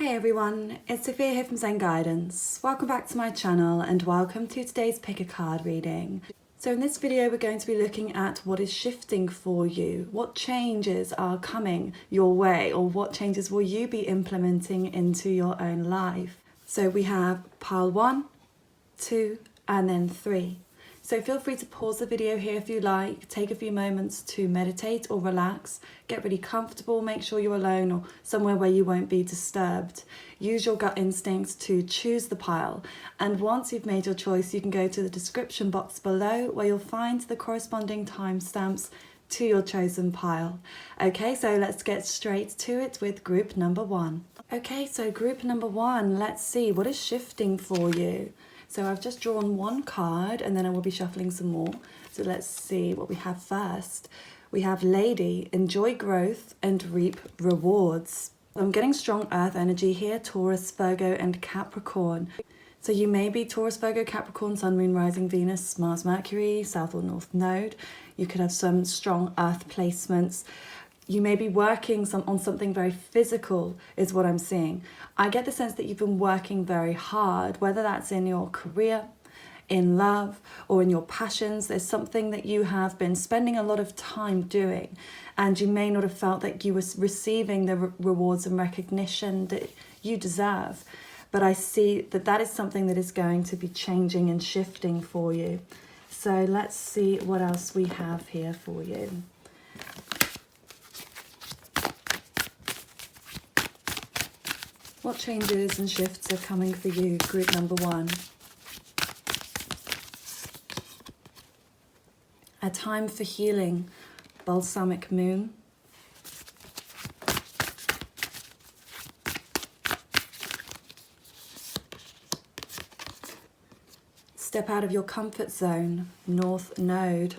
Hey everyone, it's Sophia here from Zen Guidance. Welcome back to my channel and welcome to today's pick a card reading. So in this video we're going to be looking at what is shifting for you, what changes are coming your way, or what changes will you be implementing into your own life. So we have pile 1, 2 and then 3. So feel free to pause the video here if you like, take a few moments to meditate or relax, get really comfortable, make sure you're alone or somewhere where you won't be disturbed. Use your gut instincts to choose the pile, and once you've made your choice you can go to the description box below where you'll find the corresponding timestamps to your chosen pile. Okay, so let's get straight to it with group number 1. Okay, so group number 1, let's see what is shifting for you. So I've just drawn one card and then I will be shuffling some more. So let's see what we have first. We have Lady, enjoy growth and reap rewards. I'm getting strong earth energy here, Taurus, Virgo and Capricorn. So you may be Taurus, Virgo, Capricorn, Sun, Moon, Rising, Venus, Mars, Mercury, South or North Node. You could have some strong earth placements. You may be working on something very physical is what I'm seeing. I get the sense that you've been working very hard, whether that's in your career, in love, or in your passions. There's something that you have been spending a lot of time doing, and you may not have felt that you were receiving the rewards and recognition that you deserve. But I see that that is something that is going to be changing and shifting for you. So let's see what else we have here for you. What changes and shifts are coming for you, group number 1? A time for healing, balsamic moon. Step out of your comfort zone, North Node.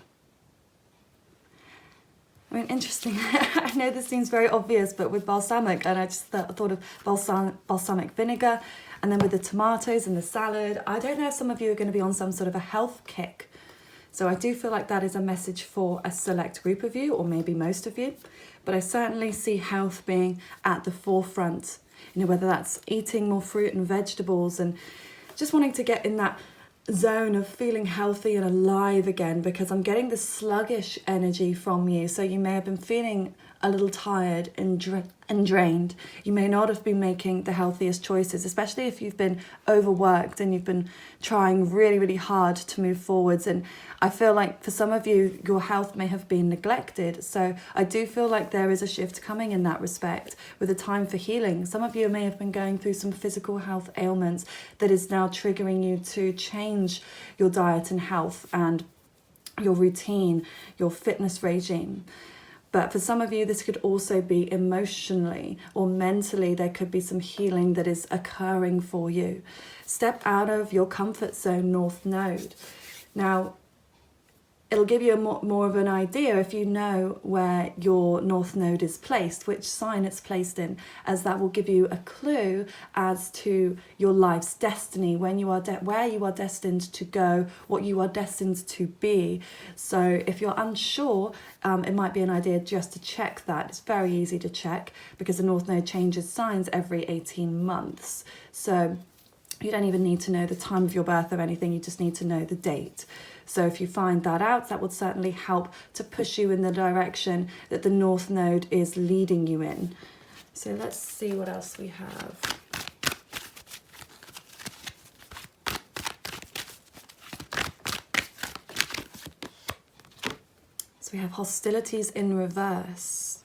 I mean, interesting. I know this seems very obvious, but with balsamic, and I just thought of balsamic vinegar, and then with the tomatoes and the salad, I don't know if some of you are going to be on some sort of a health kick. So I do feel like that is a message for a select group of you, or maybe most of you, but I certainly see health being at the forefront. You know, whether that's eating more fruit and vegetables and just wanting to get in that zone of feeling healthy and alive again, because I'm getting the sluggish energy from you. So you may have been feeling a little tired and drained. You may not have been making the healthiest choices, especially if you've been overworked and you've been trying really, really hard to move forwards. And I feel like for some of you, your health may have been neglected. So I do feel like there is a shift coming in that respect with a time for healing. Some of you may have been going through some physical health ailments that is now triggering you to change your diet and health and your routine, your fitness regime. But for some of you, this could also be emotionally or mentally. There could be some healing that is occurring for you. Step out of your comfort zone, North Node. Now, it'll give you more of an idea if you know where your North Node is placed, which sign it's placed in, as that will give you a clue as to your life's destiny, when you are where you are destined to go, what you are destined to be. So if you're unsure, it might be an idea just to check that. It's very easy to check because the North Node changes signs every 18 months. So you don't even need to know the time of your birth or anything, you just need to know the date. So if you find that out, that would certainly help to push you in the direction that the North Node is leading you in. So let's see what else we have. So we have hostilities in reverse.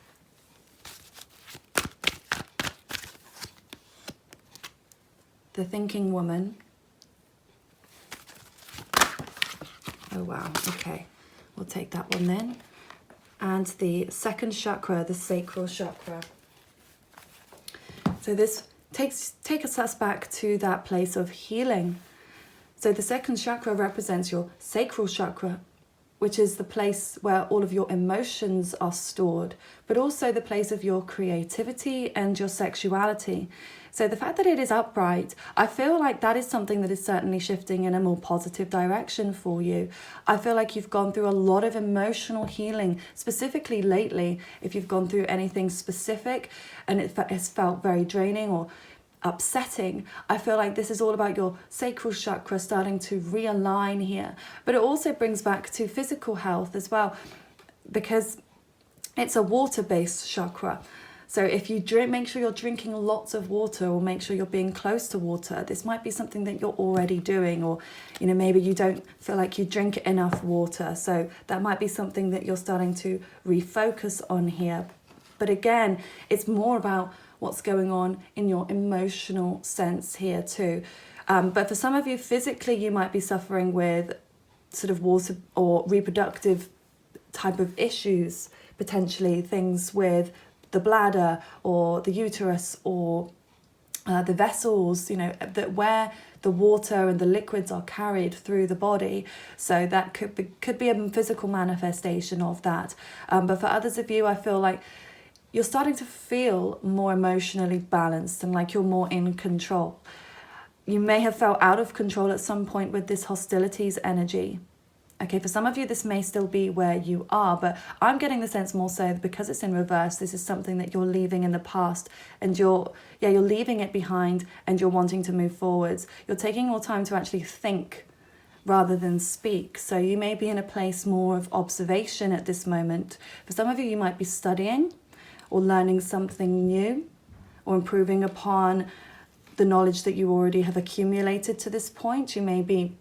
The thinking woman. Oh wow, okay, we'll take that one then. And the second chakra, the sacral chakra. So this takes us back to that place of healing. So the second chakra represents your sacral chakra, which is the place where all of your emotions are stored, but also the place of your creativity and your sexuality. So the fact that it is upright, I feel like that is something that is certainly shifting in a more positive direction for you. I feel like you've gone through a lot of emotional healing, specifically lately, if you've gone through anything specific and it has felt very draining, or upsetting. I feel like this is all about your sacral chakra starting to realign here. But it also brings back to physical health as well, because it's a water-based chakra. So if you drink, make sure you're drinking lots of water, or make sure you're being close to water. This might be something that you're already doing, or maybe you don't feel like you drink enough water. So that might be something that you're starting to refocus on here. But again, it's more about what's going on in your emotional sense here too. But for some of you, physically, you might be suffering with sort of water or reproductive type of issues, potentially things with the bladder or the uterus or the vessels, that where the water and the liquids are carried through the body. So that could be a physical manifestation of that. But for others of you, I feel like you're starting to feel more emotionally balanced and like you're more in control. You may have felt out of control at some point with this hostilities energy. Okay, for some of you, this may still be where you are, but I'm getting the sense more so because it's in reverse. This is something that you're leaving in the past, and you're leaving it behind, and you're wanting to move forwards. You're taking more time to actually think rather than speak. So you may be in a place more of observation at this moment. For some of you, you might be studying or learning something new, or improving upon the knowledge that you already have accumulated to this point. You may be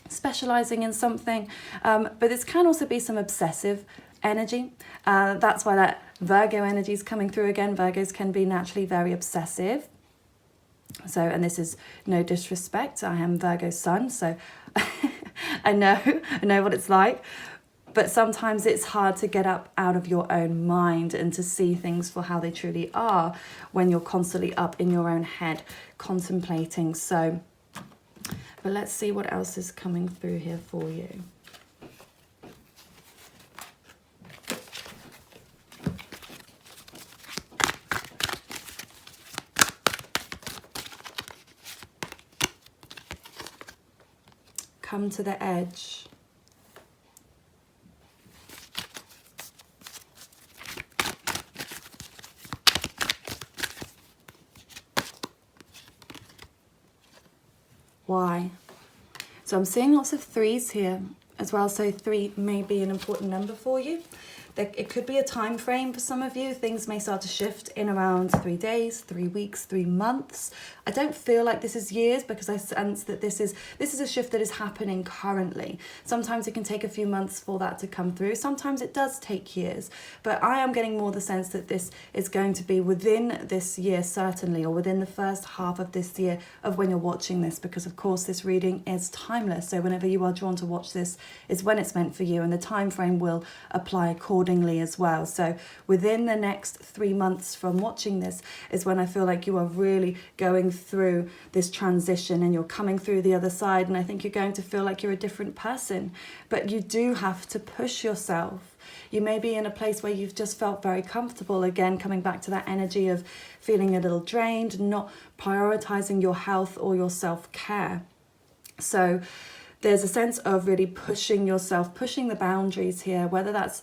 specializing in something, but this can also be some obsessive energy. That's why that Virgo energy is coming through again. Virgos can be naturally very obsessive. So, and this is no disrespect, I am Virgo sun, so I know what it's like. But sometimes it's hard to get up out of your own mind and to see things for how they truly are when you're constantly up in your own head contemplating. So, but let's see what else is coming through here for you. Come to the edge. Why? So I'm seeing lots of threes here as well. So 3 may be an important number for you. It could be a time frame for some of you. Things may start to shift in around 3 days, 3 weeks, 3 months. I don't feel like this is years, because I sense that this is a shift that is happening currently. Sometimes it can take a few months for that to come through. Sometimes it does take years. But I am getting more the sense that this is going to be within this year, certainly, or within the first half of this year of when you're watching this, because of course this reading is timeless. So whenever you are drawn to watch this is when it's meant for you, and the time frame will apply accordingly as well. So within the next 3 months from watching this is when I feel like you are really going through this transition, and you're coming through the other side, and I think you're going to feel like you're a different person. But you do have to push yourself. You may be in a place where you've just felt very comfortable, again coming back to that energy of feeling a little drained, not prioritizing your health or your self-care. So there's a sense of really pushing yourself, pushing the boundaries here, whether that's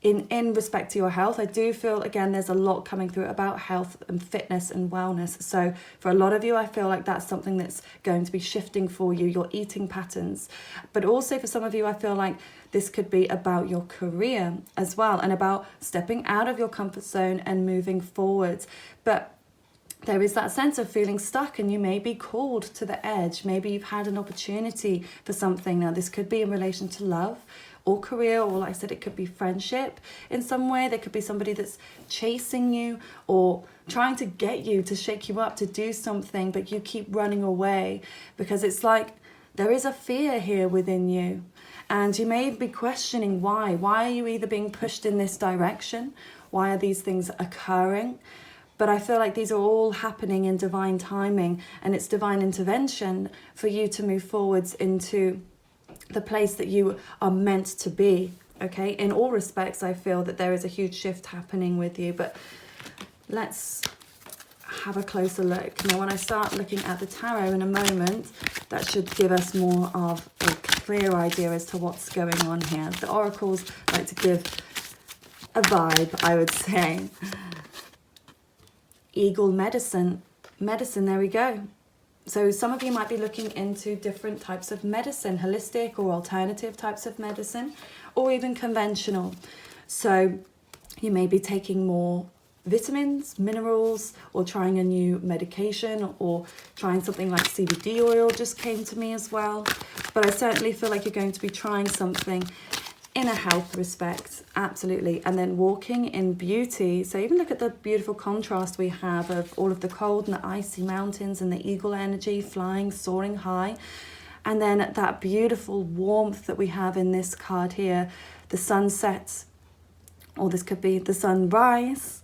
in respect to your health. I do feel, again, there's a lot coming through about health and fitness and wellness. So for a lot of you, I feel like that's something that's going to be shifting for you, your eating patterns. But also for some of you, I feel like this could be about your career as well, and about stepping out of your comfort zone and moving forwards. But there is that sense of feeling stuck, and you may be called to the edge. Maybe you've had an opportunity for something. Now, this could be in relation to love or career, or like I said, it could be friendship in some way. There could be somebody that's chasing you or trying to get you to shake you up to do something, but you keep running away because it's like there is a fear here within you. And you may be questioning why. Why are you either being pushed in this direction? Why are these things occurring? But I feel like these are all happening in divine timing, and it's divine intervention for you to move forwards into the place that you are meant to be, okay? In all respects, I feel that there is a huge shift happening with you, but let's have a closer look. Now, when I start looking at the tarot in a moment, that should give us more of a clear idea as to what's going on here. The oracles like to give a vibe, I would say. Eagle medicine. Medicine, there we go. So some of you might be looking into different types of medicine, holistic or alternative types of medicine, or even conventional. So you may be taking more vitamins, minerals, or trying a new medication, or trying something like CBD oil just came to me as well. But I certainly feel like you're going to be trying something in a health respect, absolutely. And then walking in beauty. So even look at the beautiful contrast we have of all of the cold and the icy mountains and the eagle energy flying, soaring high. And then that beautiful warmth that we have in this card here, the sunset, or this could be the sunrise.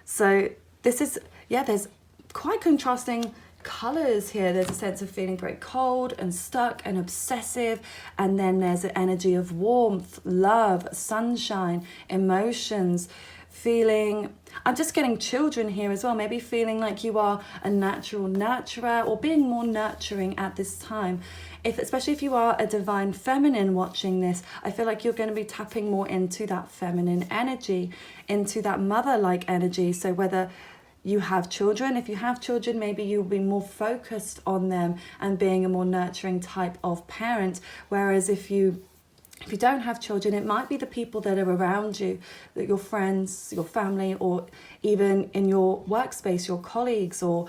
So this is, yeah, there's quite contrasting colors here. There's a sense of feeling very cold and stuck and obsessive, and then there's an energy of warmth, love, sunshine, emotions, feeling, I'm just getting children here as well, maybe feeling like you are a natural nurturer or being more nurturing at this time. Especially if you are a divine feminine watching this, I feel like you're going to be tapping more into that feminine energy, into that mother-like energy. So whether you have children, if you have children, maybe you'll be more focused on them and being a more nurturing type of parent. Whereas if you don't have children, it might be the people that are around you, that your friends, your family, or even in your workspace, your colleagues, or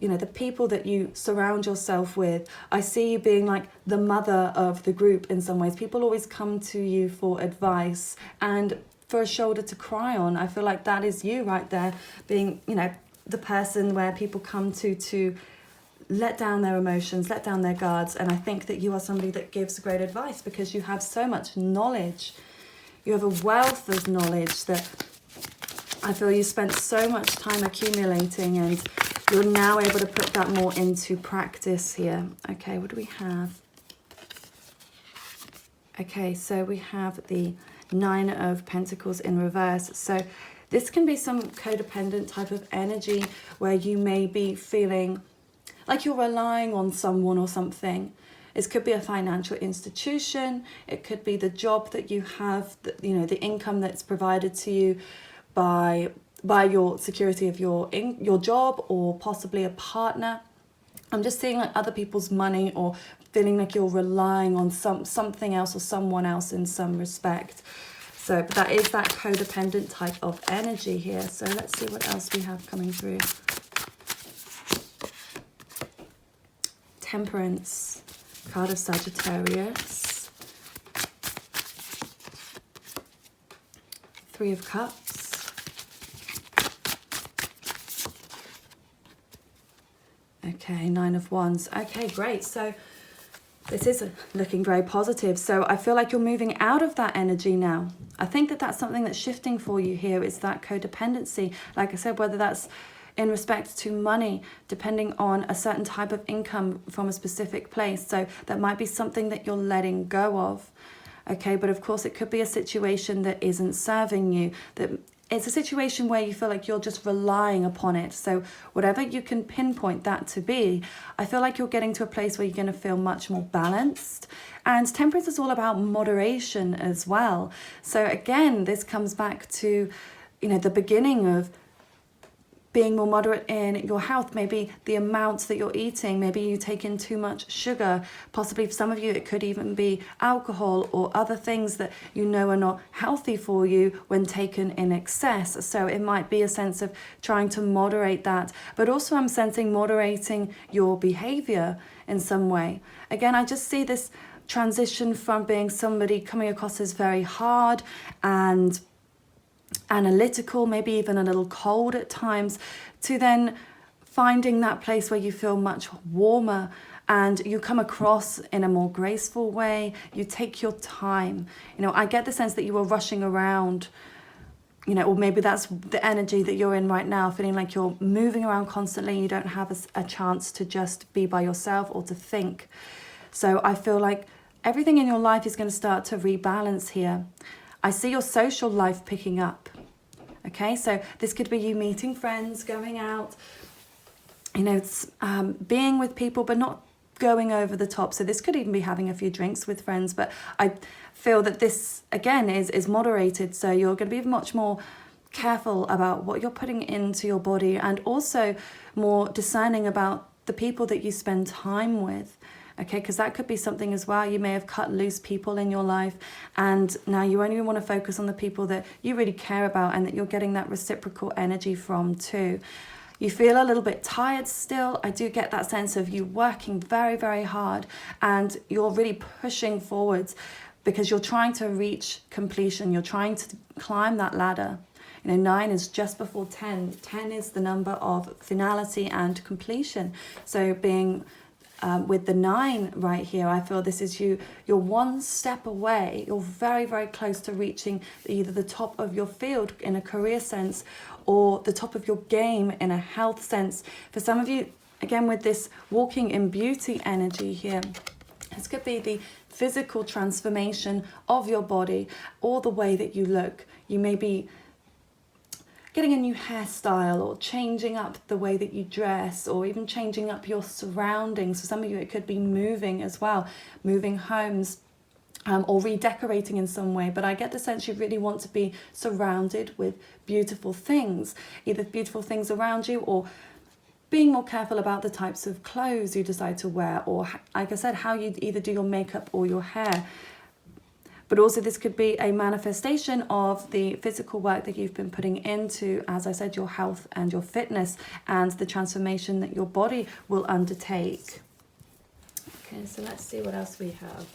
the people that you surround yourself with. I see you being like the mother of the group in some ways. People always come to you for advice and for a shoulder to cry on. I feel like that is you right there, being, the person where people come to let down their emotions, let down their guards. And I think that you are somebody that gives great advice because you have so much knowledge. You have a wealth of knowledge that I feel you spent so much time accumulating, and you're now able to put that more into practice here. Okay, what do we have? Okay, so we have the Nine of Pentacles in reverse. So this can be some codependent type of energy where you may be feeling like you're relying on someone or something. It could be a financial institution. It could be the job that you have, the income that's provided to you by your security of your job, or possibly a partner. I'm just seeing like other people's money, or feeling like you're relying on something else or someone else in some respect. So but that is that codependent type of energy here. So let's see what else we have coming through. Temperance, card of Sagittarius, Three of Cups, okay, Nine of Wands. Okay, great. So this is looking very positive. So I feel like you're moving out of that energy now. I think that that's something that's shifting for you here. It's that codependency. Like I said, whether that's in respect to money, depending on a certain type of income from a specific place. So that might be something that you're letting go of. Okay, but of course it could be a situation that isn't serving you, that it's a situation where you feel like you're just relying upon it. So whatever you can pinpoint that to be, I feel like you're getting to a place where you're going to feel much more balanced. And temperance is all about moderation as well. So again, this comes back to, the beginning of being more moderate in your health, maybe the amounts that you're eating, maybe you take in too much sugar, possibly for some of you it could even be alcohol or other things that are not healthy for you when taken in excess. So it might be a sense of trying to moderate that, but also I'm sensing moderating your behavior in some way. Again, I just see this transition from being somebody coming across as very hard and analytical, maybe even a little cold at times, to then finding that place where you feel much warmer and you come across in a more graceful way. You take your time. I get the sense that you were rushing around, or maybe that's the energy that you're in right now, feeling like you're moving around constantly. You don't have a chance to just be by yourself or to think. So I feel like everything in your life is going to start to rebalance here. I see your social life picking up. Okay, so this could be you meeting friends, going out, it's being with people, but not going over the top. So this could even be having a few drinks with friends, but I feel that this, again, is moderated. So you're going to be much more careful about what you're putting into your body, and also more discerning about the people that you spend time with. Okay, because that could be something as well. You may have cut loose people in your life, and now you only want to focus on the people that you really care about and that you're getting that reciprocal energy from too. You feel a little bit tired still. I do get that sense of you working very, very hard, and you're really pushing forwards because you're trying to reach completion. You're trying to climb that ladder. 9 is just before 10. 10 is the number of finality and completion. So being with the 9 right here, I feel this is you're one step away. You're very, very close to reaching either the top of your field in a career sense or the top of your game in a health sense. For some of you, again, with this walking in beauty energy here, this could be the physical transformation of your body or the way that you look. You may be getting a new hairstyle or changing up the way that you dress, or even changing up your surroundings. For some of you, it could be moving as well, moving homes, or redecorating in some way. But I get the sense you really want to be surrounded with beautiful things, either beautiful things around you, or being more careful about the types of clothes you decide to wear, or like I said, how you either do your makeup or your hair. But also this could be a manifestation of the physical work that you've been putting into, as I said, your health and your fitness, and the transformation that your body will undertake. Okay, so let's see what else we have.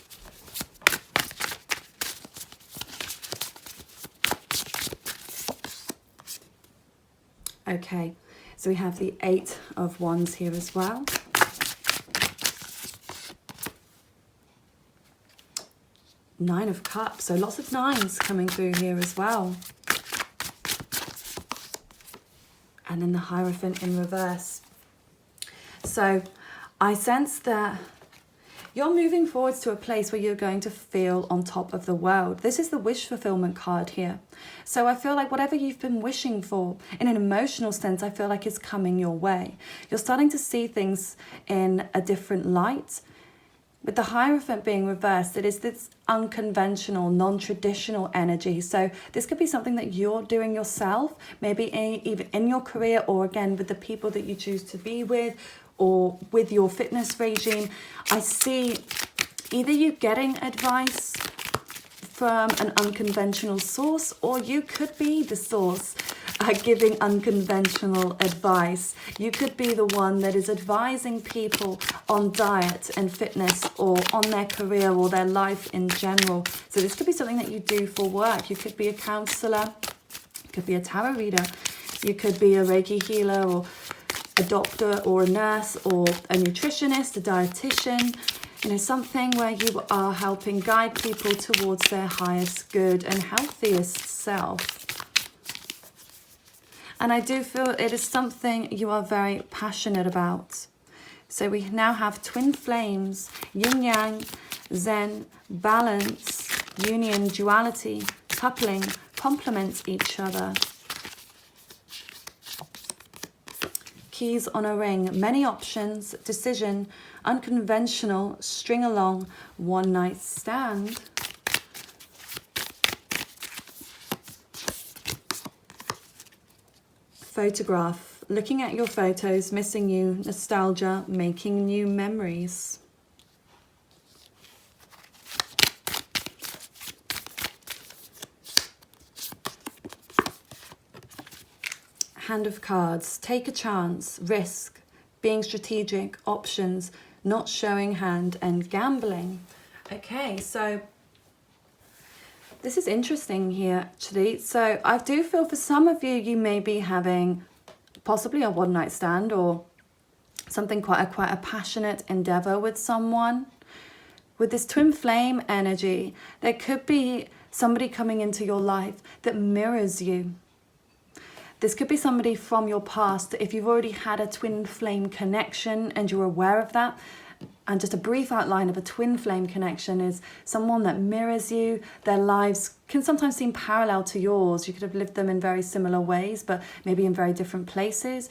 Okay, so we have the 8 of Wands here as well. Nine of Cups, so lots of 9s coming through here as well. And then the Hierophant in reverse. So I sense that you're moving forwards to a place where you're going to feel on top of the world. This is the wish fulfillment card here. So I feel like whatever you've been wishing for, in an emotional sense, I feel like it's coming your way. You're starting to see things in a different light. With the Hierophant being reversed, it is this unconventional, non-traditional energy. So this could be something that you're doing yourself, maybe even in your career, or again with the people that you choose to be with, or with your fitness regime. I see either you getting advice from an unconventional source, or you could be the source giving unconventional advice. You could be the one that is advising people on diet and fitness, or on their career or their life in general. So this could be something that you do for work. You could be a counselor, you could be a tarot reader, you could be a Reiki healer, or a doctor, or a nurse, or a nutritionist, a dietitian. Something where you are helping guide people towards their highest good and healthiest self. And I do feel it is something you are very passionate about. So we now have twin flames, yin yang, zen, balance, union, duality, coupling, complement each other. Keys on a ring, many options, decision, unconventional, string along, one night stand. Photograph, looking at your photos, missing you, nostalgia, making new memories. Hand of Cards, take a chance, risk, being strategic, options, not showing hand, and gambling. Okay, so this is interesting here, actually. So I do feel for some of you, you may be having possibly a one-night stand, or something quite a passionate endeavor with someone. With this twin flame energy, there could be somebody coming into your life that mirrors you. This could be somebody from your past. If you've already had a twin flame connection and you're aware of that, and just a brief outline of a twin flame connection is someone that mirrors you. Their lives can sometimes seem parallel to yours. You could have lived them in very similar ways, but maybe in very different places.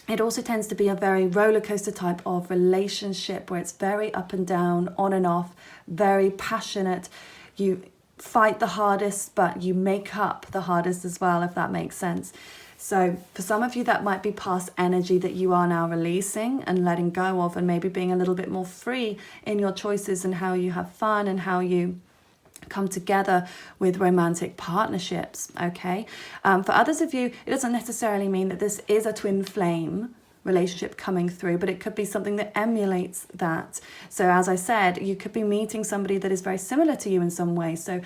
It also tends to be a very roller coaster type of relationship where it's very up and down, on and off, very passionate. You fight the hardest, but you make up the hardest as well, if that makes sense. So for some of you, that might be past energy that you are now releasing and letting go of, and maybe being a little bit more free in your choices and how you have fun and how you come together with romantic partnerships, okay? For others of you, it doesn't necessarily mean that this is a twin flame relationship coming through, but it could be something that emulates that. So as I said, you could be meeting somebody that is very similar to you in some way. So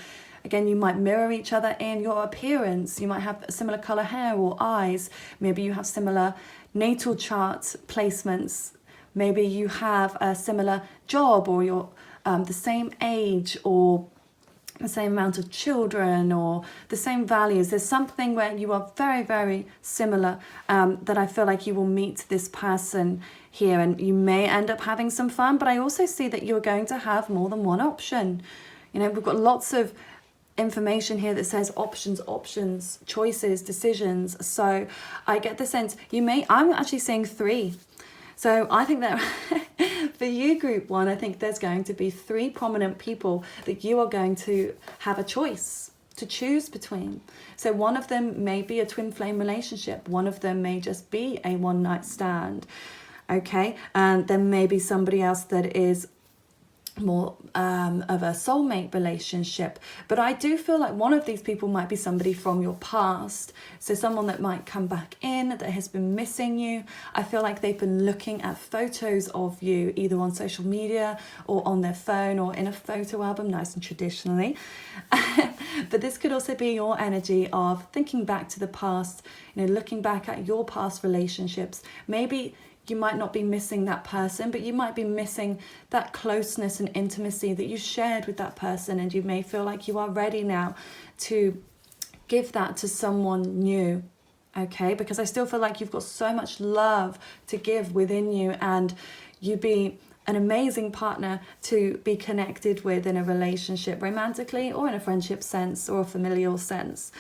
again, you might mirror each other in your appearance. You might have a similar color hair or eyes. Maybe you have similar natal chart placements. Maybe you have a similar job, or you're the same age, or the same amount of children, or the same values. There's something where you are very, very similar, that I feel like you will meet this person here, and you may end up having some fun, but I also see that you're going to have more than one option. You know, we've got lots of information here that says options, choices, decisions. So I get the sense I'm actually seeing 3. So I think that for you, group 1, I think there's going to be 3 prominent people that you are going to have a choice to choose between. So one of them may be a twin flame relationship. One of them may just be a one-night stand. Okay, and then maybe somebody else that is more of a soulmate relationship. But I do feel like one of these people might be somebody from your past. So someone that might come back in, that has been missing you. I feel like they've been looking at photos of you, either on social media or on their phone or in a photo album, nice and traditionally. But this could also be your energy of thinking back to the past, you know, looking back at your past relationships. Maybe you might not be missing that person, but you might be missing that closeness and intimacy that you shared with that person, and you may feel like you are ready now to give that to someone new, okay? Because I still feel like you've got so much love to give within you, and you'd be an amazing partner to be connected with in a relationship, romantically or in a friendship sense or a familial sense.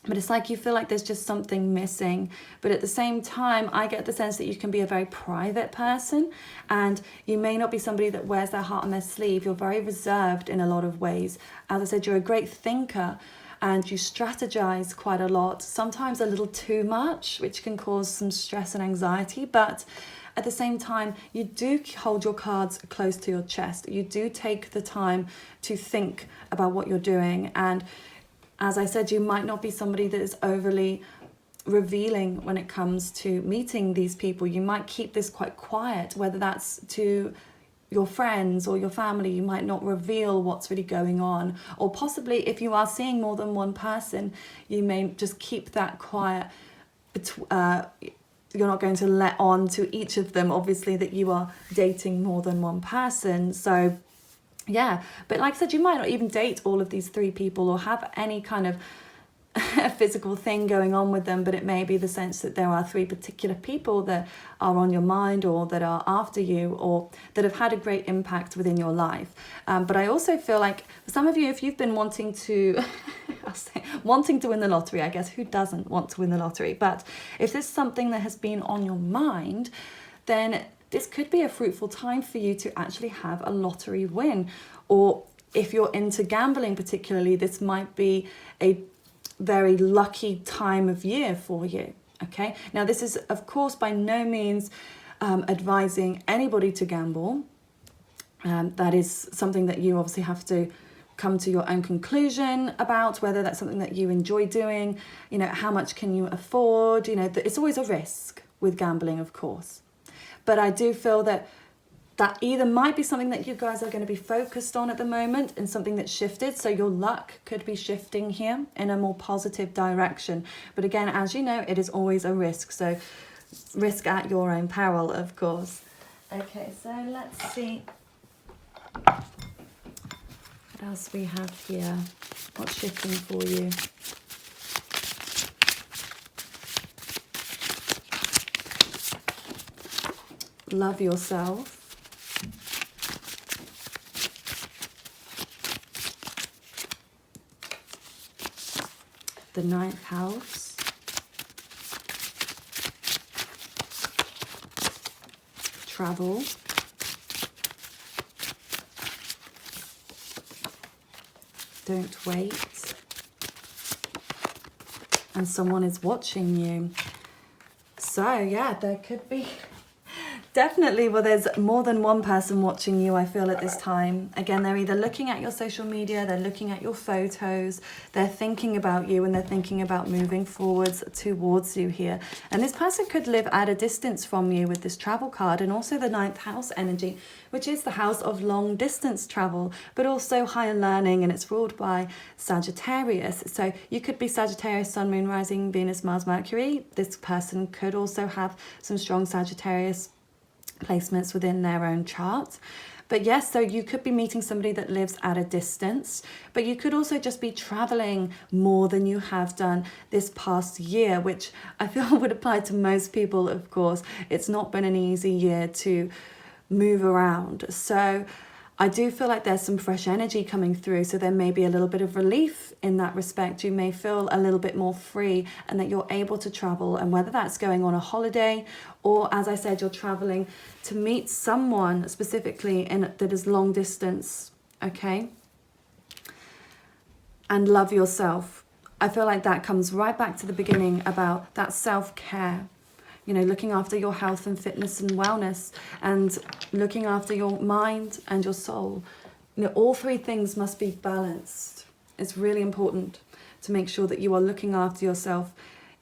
But it's like you feel like there's just something missing. But at the same time, I get the sense that you can be a very private person, and you may not be somebody that wears their heart on their sleeve. You're very reserved in a lot of ways. As I said, you're a great thinker, and you strategize quite a lot, sometimes a little too much, which can cause some stress and anxiety. But at the same time, you do hold your cards close to your chest. You do take the time to think about what you're doing. And as I said, you might not be somebody that is overly revealing when it comes to meeting these people. You might keep this quite quiet, whether that's to your friends or your family. You might not reveal what's really going on. Or possibly if you are seeing more than one person, you may just keep that quiet. You're not going to let on to each of them, obviously, that you are dating more than one person. So yeah, but like I said, you might not even date all of these 3 people or have any kind of physical thing going on with them, but it may be the sense that there are 3 particular people that are on your mind, or that are after you, or that have had a great impact within your life. But I also feel like for some of you, if you've been wanting to wanting to win the lottery, I guess who doesn't want to win the lottery? But if there's something that has been on your mind, then this could be a fruitful time for you to actually have a lottery win. Or if you're into gambling particularly, this might be a very lucky time of year for you, okay? Now, this is, of course, by no means advising anybody to gamble. That is something that you obviously have to come to your own conclusion about, whether that's something that you enjoy doing, you know, how much can you afford, you know, it's always a risk with gambling, of course. But I do feel that either might be something that you guys are going to be focused on at the moment, and something that's shifted. So your luck could be shifting here in a more positive direction. But again, as you know, it is always a risk. So risk at your own peril, of course. Okay, so let's see what else we have here. What's shifting for you? Love yourself. The 9th house. Travel. Don't wait. And someone is watching you. So yeah, there could be definitely, well, there's more than one person watching you, I feel, at this time. Again, they're either looking at your social media, they're looking at your photos, they're thinking about you, and they're thinking about moving forwards towards you here. And this person could live at a distance from you with this travel card, and also the 9th house energy, which is the house of long distance travel, but also higher learning, and it's ruled by Sagittarius. So you could be Sagittarius, Sun, Moon, Rising, Venus, Mars, Mercury. This person could also have some strong Sagittarius placements within their own chart. But yes, so you could be meeting somebody that lives at a distance, but you could also just be traveling more than you have done this past year, which I feel would apply to most people, of course. It's not been an easy year to move around. So I do feel like there's some fresh energy coming through, so there may be a little bit of relief in that respect. You may feel a little bit more free and that you're able to travel, and whether that's going on a holiday or, as I said, you're traveling to meet someone specifically that is long distance, okay? And love yourself. I feel like that comes right back to the beginning about that self-care. You know, looking after your health and fitness and wellness, and looking after your mind and your soul. You know, all three things must be balanced. It's really important to make sure that you are looking after yourself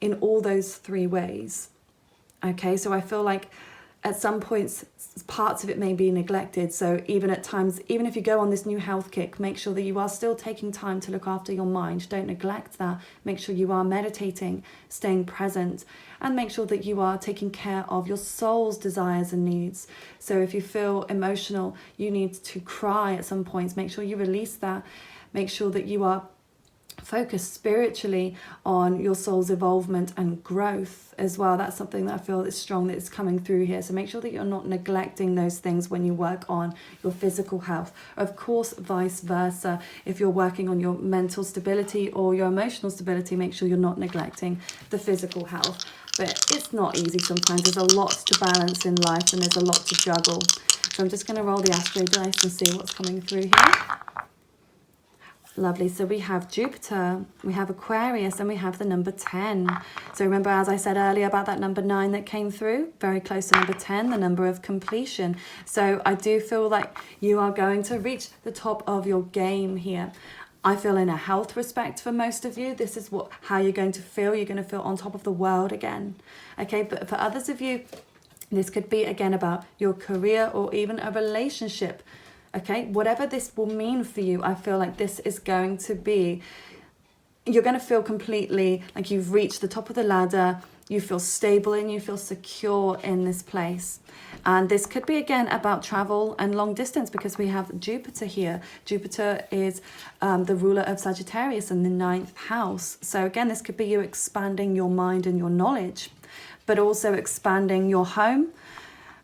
in all those three ways. Okay, so I feel like at some points, parts of it may be neglected. So even at times, even if you go on this new health kick, make sure that you are still taking time to look after your mind. Don't neglect that. Make sure you are meditating, staying present, and make sure that you are taking care of your soul's desires and needs. So if you feel emotional, you need to cry at some points, make sure you release that. Make sure that you are focused spiritually on your soul's evolvement and growth as well. That's something that I feel is strong, that is coming through here. So make sure that you're not neglecting those things when you work on your physical health. Of course, vice versa. If you're working on your mental stability or your emotional stability, make sure you're not neglecting the physical health. But it's not easy sometimes. There's a lot to balance in life, and there's a lot to juggle. So I'm just going to roll the astro dice and see what's coming through here. Lovely. So we have Jupiter, we have Aquarius, and we have the number 10. So remember, as I said earlier about that number 9 that came through, very close to number 10, the number of completion. So I do feel like you are going to reach the top of your game here. I feel in a health respect for most of you, this is how you're going to feel. You're going to feel on top of the world again. Okay, but for others of you, this could be again about your career or even a relationship. Okay, whatever this will mean for you, I feel like this is going to be, you're going to feel completely like you've reached the top of the ladder. You feel stable and you feel secure in this place. And this could be again about travel and long distance, because we have Jupiter here. Jupiter is the ruler of Sagittarius in the 9th house. So again, this could be you expanding your mind and your knowledge, but also expanding your home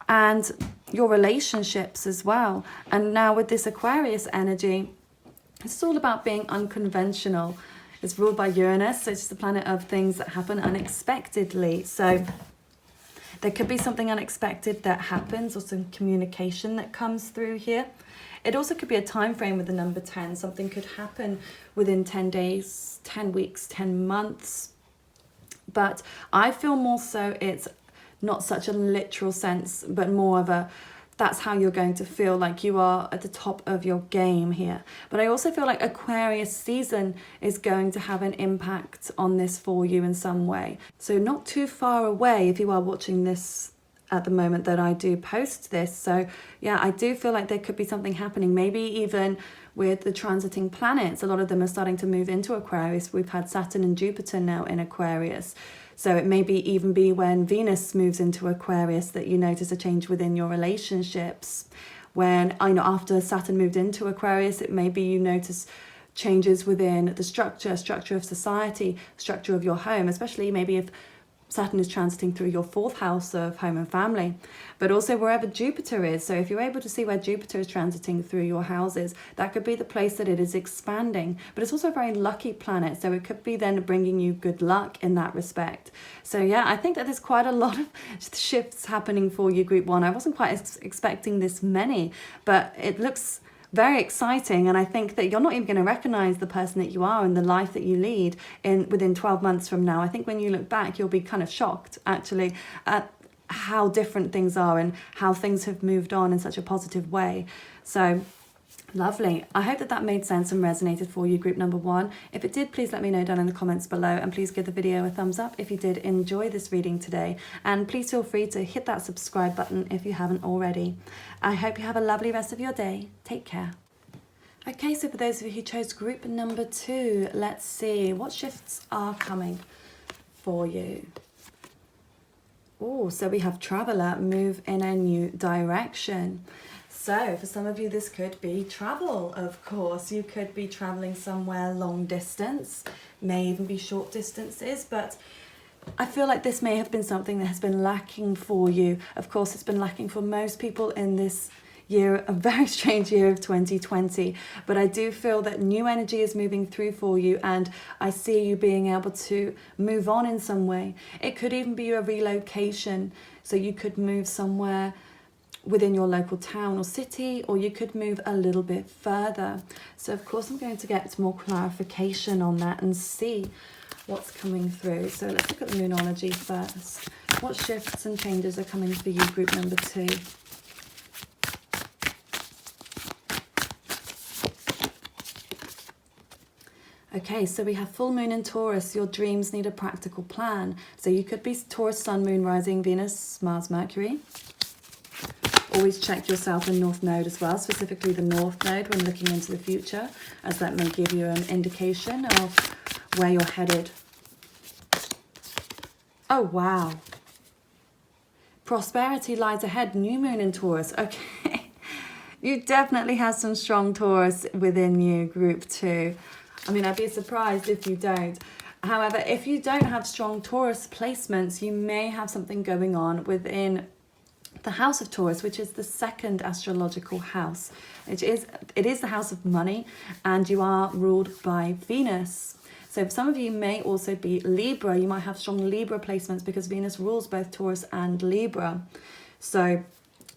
and your relationships as well. And now with this Aquarius energy, it's all about being unconventional. It's ruled by Uranus, so it's the planet of things that happen unexpectedly. So there could be something unexpected that happens, or some communication that comes through here. It also could be a time frame with the number 10. Something could happen within 10 days, 10 weeks, 10 months. But I feel more so it's not such a literal sense, but more of a, that's how you're going to feel like you are at the top of your game here. But I also feel like Aquarius season is going to have an impact on this for you in some way. So not too far away if you are watching this at the moment that I do post this. So yeah, I do feel like there could be something happening, maybe even with the transiting planets. A lot of them are starting to move into Aquarius. We've had Saturn and Jupiter now in Aquarius. So it may even be when Venus moves into Aquarius that you notice a change within your relationships. When, after Saturn moved into Aquarius, it may be you notice changes within the structure of society, structure of your home, especially maybe if Saturn is transiting through your 4th house of home and family, but also wherever Jupiter is. So if you're able to see where Jupiter is transiting through your houses, that could be the place that it is expanding. But it's also a very lucky planet, so it could be then bringing you good luck in that respect. So yeah, I think that there's quite a lot of shifts happening for you, Group 1. I wasn't quite expecting this many, but it looks very exciting. And I think that you're not even going to recognize the person that you are and the life that you lead within 12 months from now. I think when you look back, you'll be kind of shocked actually at how different things are and how things have moved on in such a positive way. So lovely. I hope that that made sense and resonated for you, group number 1. If it did, please let me know down in the comments below, and please give the video a thumbs up if you did enjoy this reading today. And please feel free to hit that subscribe button if you haven't already. I hope you have a lovely rest of your day. Take care. Okay, so for those of you who chose group number 2, let's see what shifts are coming for you. Oh, so we have Traveller, move in a new direction. So for some of you, this could be travel, of course. You could be traveling somewhere long distance, may even be short distances, but I feel like this may have been something that has been lacking for you. Of course, it's been lacking for most people in this year, a very strange year of 2020, but I do feel that new energy is moving through for you, and I see you being able to move on in some way. It could even be a relocation, so you could move somewhere within your local town or city, or you could move a little bit further. So of course I'm going to get more clarification on that and see what's coming through. So let's look at the Moonology first. What shifts and changes are coming for you, group number 2? Okay, so we have full moon in Taurus. Your dreams need a practical plan. So you could be Taurus, Sun, Moon, Rising, Venus, Mars, Mercury. Always check your South and North node as well, specifically the North node when looking into the future, as that may give you an indication of where you're headed. Oh, wow. Prosperity lies ahead, new moon in Taurus. Okay, you definitely have some strong Taurus within you, group 2. I mean, I'd be surprised if you don't. However, if you don't have strong Taurus placements, you may have something going on within the house of Taurus, which is the 2nd astrological house. It is the house of money, and you are ruled by Venus. So some of you may also be Libra. You might have strong Libra placements because Venus rules both Taurus and Libra. So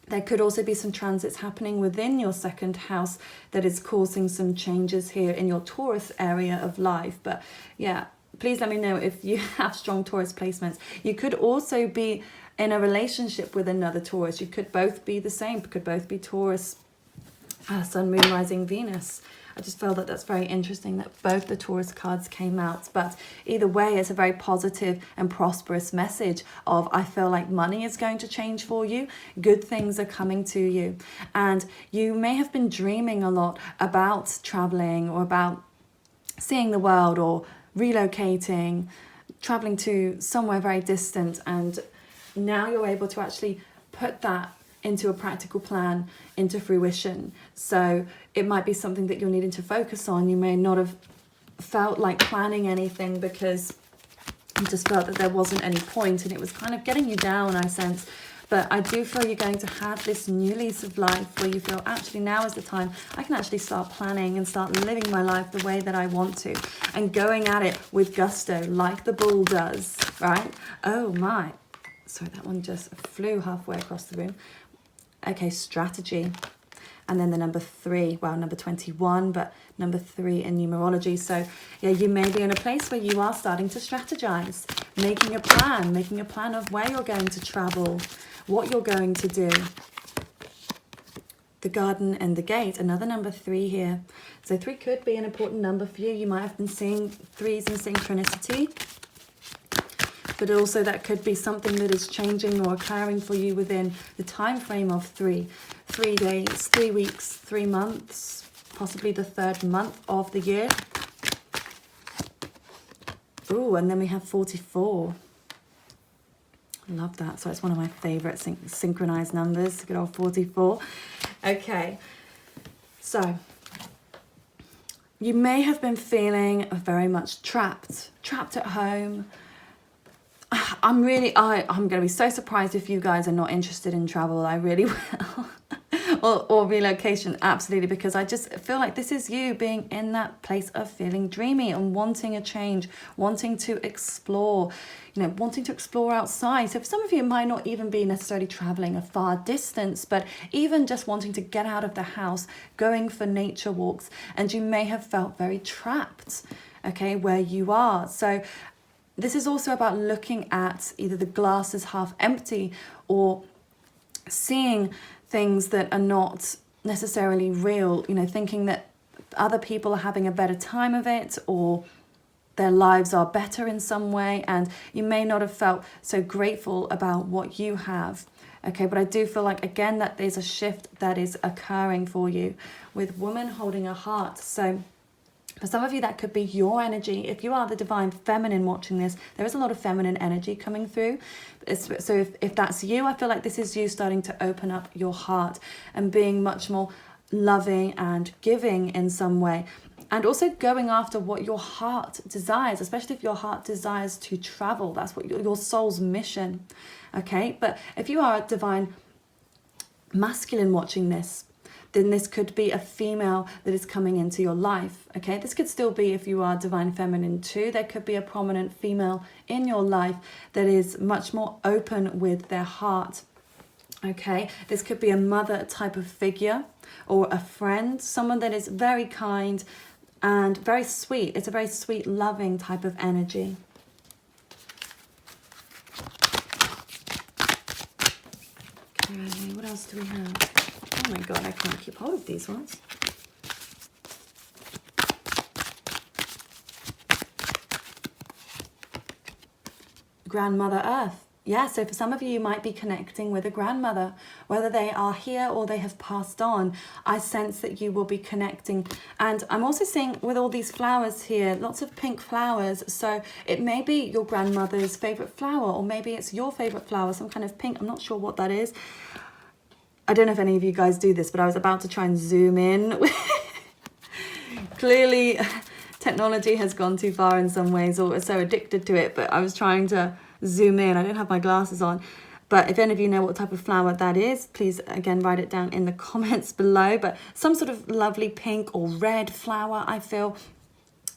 there could also be some transits happening within your 2nd house that is causing some changes here in your Taurus area of life. But yeah, please let me know if you have strong Taurus placements. You could also be in a relationship with another Taurus. You could both be the same, could both be Taurus, Sun, Moon, Rising, Venus. I just felt that that's very interesting that both the Taurus cards came out. But either way, it's a very positive and prosperous message of, I feel like money is going to change for you. Good things are coming to you. And you may have been dreaming a lot about traveling or about seeing the world or relocating, traveling to somewhere very distant. And now you're able to actually put that into a practical plan, into fruition. So it might be something that you're needing to focus on. You may not have felt like planning anything because you just felt that there wasn't any point and it was kind of getting you down, I sense. But I do feel you're going to have this new lease of life where you feel actually now is the time I can actually start planning and start living my life the way that I want to and going at it with gusto like the bull does, right? Oh my. Sorry, that one just flew halfway across the room. Okay, strategy. And then the number 3, well, number 21, but number 3 in numerology. So yeah, you may be in a place where you are starting to strategize, making a plan of where you're going to travel, what you're going to do. The garden and the gate, another number 3 here. So 3 could be an important number for you. You might have been seeing 3s in synchronicity. But also that could be something that is changing or occurring for you within the time frame of 3 days, 3 weeks, 3 months, possibly the 3rd month of the year. Ooh, and then we have 44. Love that. So it's one of my favorite synchronized numbers, good old 44. Okay, so you may have been feeling very much trapped at home. I'm going to be so surprised if you guys are not interested in travel. I really will. or relocation, absolutely, because I just feel like this is you being in that place of feeling dreamy and wanting a change, wanting to explore, wanting to explore outside. So for some of you, it might not even be necessarily traveling a far distance, but even just wanting to get out of the house, going for nature walks, and you may have felt very trapped, okay, where you are. So this is also about looking at either the glass is half empty or seeing things that are not necessarily real, thinking that other people are having a better time of it or their lives are better in some way, and you may not have felt so grateful about what you have. Okay, but I do feel like, again, that there's a shift that is occurring for you with woman holding a heart. So for some of you, that could be your energy. If you are the divine feminine watching this, there is a lot of feminine energy coming through. So if that's you, I feel like this is you starting to open up your heart and being much more loving and giving in some way. And also going after what your heart desires, especially if your heart desires to travel. That's what your soul's mission. Okay, but if you are a divine masculine watching this, then this could be a female that is coming into your life, okay? This could still be, if you are divine feminine too, there could be a prominent female in your life that is much more open with their heart, okay? This could be a mother type of figure or a friend, someone that is very kind and very sweet. It's a very sweet, loving type of energy. Okay, what else do we have? Oh my God, I can't keep hold of these ones. Grandmother Earth. Yeah, so for some of you, you might be connecting with a grandmother, whether they are here or they have passed on. I sense that you will be connecting. And I'm also seeing with all these flowers here, lots of pink flowers. So it may be your grandmother's favorite flower, or maybe it's your favorite flower, some kind of pink. I'm not sure what that is. I don't know if any of you guys do this, but I was about to try and zoom in. Clearly, technology has gone too far in some ways, or we're so addicted to it, but I was trying to zoom in. I don't have my glasses on. But if any of you know what type of flower that is, please, again, write it down in the comments below. But some sort of lovely pink or red flower, I feel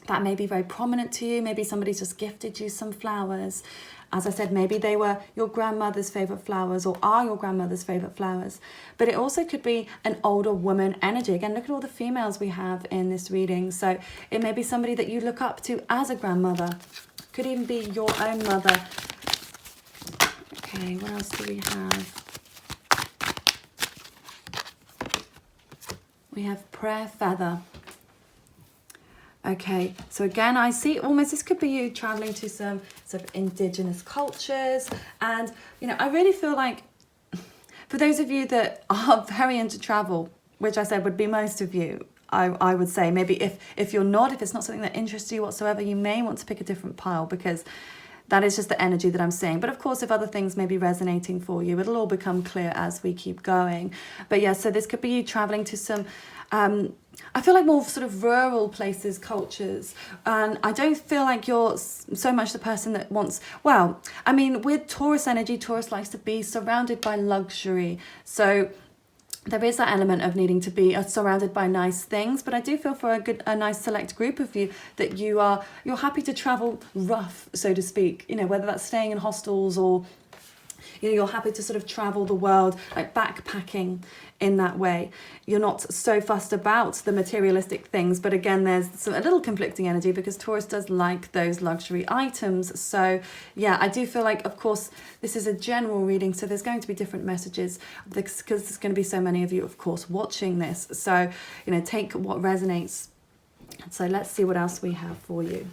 that may be very prominent to you. Maybe somebody's just gifted you some flowers. As I said, maybe they were your grandmother's favourite flowers or are your grandmother's favourite flowers. But it also could be an older woman energy. Again, look at all the females we have in this reading. So it may be somebody that you look up to as a grandmother. Could even be your own mother. Okay, what else do we have? We have prayer feather. Okay, so again, I see almost this could be you traveling to some sort of indigenous cultures. And, I really feel like for those of you that are very into travel, which I said would be most of you, I would say maybe if you're not, if it's not something that interests you whatsoever, you may want to pick a different pile, because that is just the energy that I'm seeing. But of course, if other things may be resonating for you, it'll all become clear as we keep going. But yeah, so this could be you traveling to some, I feel like more sort of rural places, cultures. And I don't feel like you're so much the person that wants, well, I mean, with Taurus energy, Taurus likes to be surrounded by luxury. So there is that element of needing to be surrounded by nice things, but I do feel for a nice select group of you that you're happy to travel rough, so to speak, whether that's staying in hostels or you're happy to sort of travel the world, like backpacking in that way. You're not so fussed about the materialistic things, but again, there's a little conflicting energy because Taurus does like those luxury items. So yeah, I do feel like, of course, this is a general reading, so there's going to be different messages because there's going to be so many of you, of course, watching this. So, take what resonates. So let's see what else we have for you.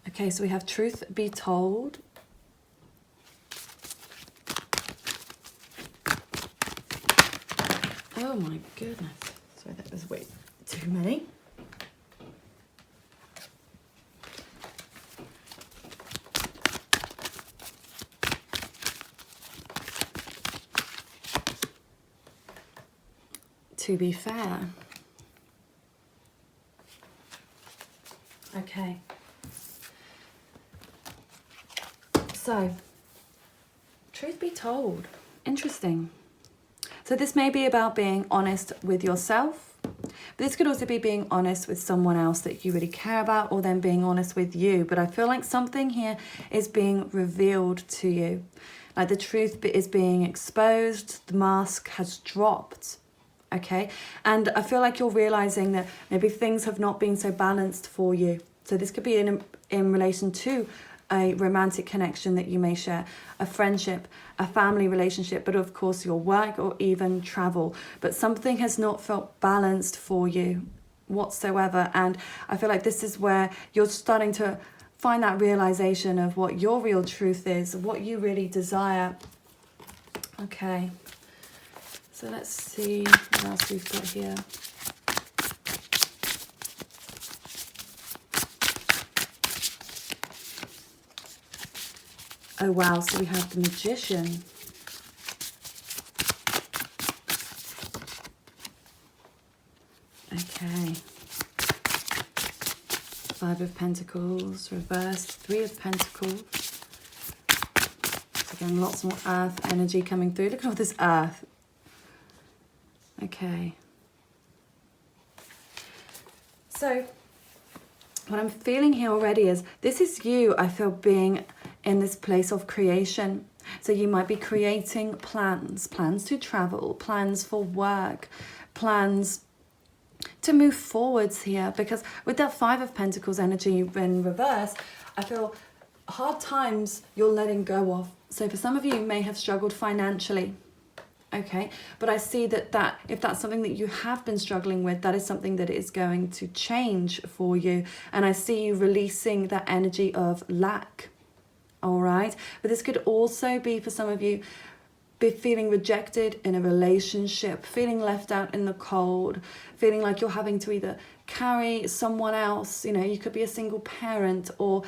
Okay, so we have truth be told. Oh my goodness. Sorry, that was way too many. To be fair. Okay. So, truth be told, interesting. So this may be about being honest with yourself. But this could also be being honest with someone else that you really care about, or then being honest with you. But I feel like something here is being revealed to you. Like the truth is being exposed, the mask has dropped. Okay, and I feel like you're realizing that maybe things have not been so balanced for you. So this could be in relation to a romantic connection that you may share, a friendship, a family relationship, but of course your work or even travel. But something has not felt balanced for you whatsoever. And I feel like this is where you're starting to find that realization of what your real truth is, what you really desire. Okay. So let's see what else we've got here. Oh wow, so we have the Magician. Okay. Five of Pentacles, reversed, Three of Pentacles. So again, lots more earth energy coming through. Look at all this earth. Okay. So what I'm feeling here already is this is you, I feel, being in this place of creation. So you might be creating plans to travel, plans for work, plans to move forwards here. Because with that Five of Pentacles energy in reverse, I feel hard times you're letting go of. So for some of you may have struggled financially. Okay, but I see that if that's something that you have been struggling with, that is something that is going to change for you. And I see you releasing that energy of lack. All right, but this could also be for some of you be feeling rejected in a relationship, feeling left out in the cold, feeling like you're having to either carry someone else, you know, you could be a single parent, or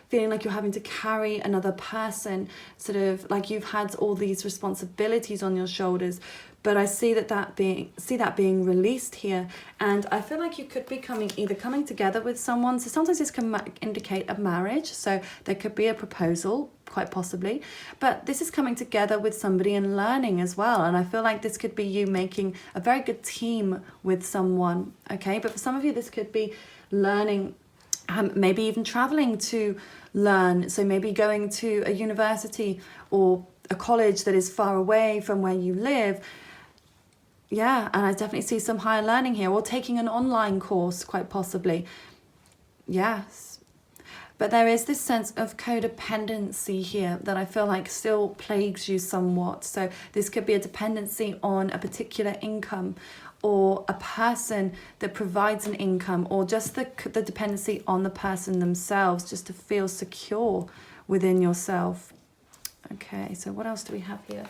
feeling like you're having to carry another person, sort of like you've had all these responsibilities on your shoulders. But I see that being released here, and I feel like you could be coming together with someone. So sometimes this can indicate a marriage, so there could be a proposal, quite possibly. But this is coming together with somebody and learning as well. And I feel like this could be you making a very good team with someone. Okay, but for some of you, this could be learning. Maybe even traveling to learn. So maybe going to a university or a college that is far away from where you live. Yeah, and I definitely see some higher learning here, or taking an online course, quite possibly. Yes. But there is this sense of codependency here that I feel like still plagues you somewhat. So this could be a dependency on a particular income, or a person that provides an income, or just the dependency on the person themselves, just to feel secure within yourself. Okay, so what else do we have here?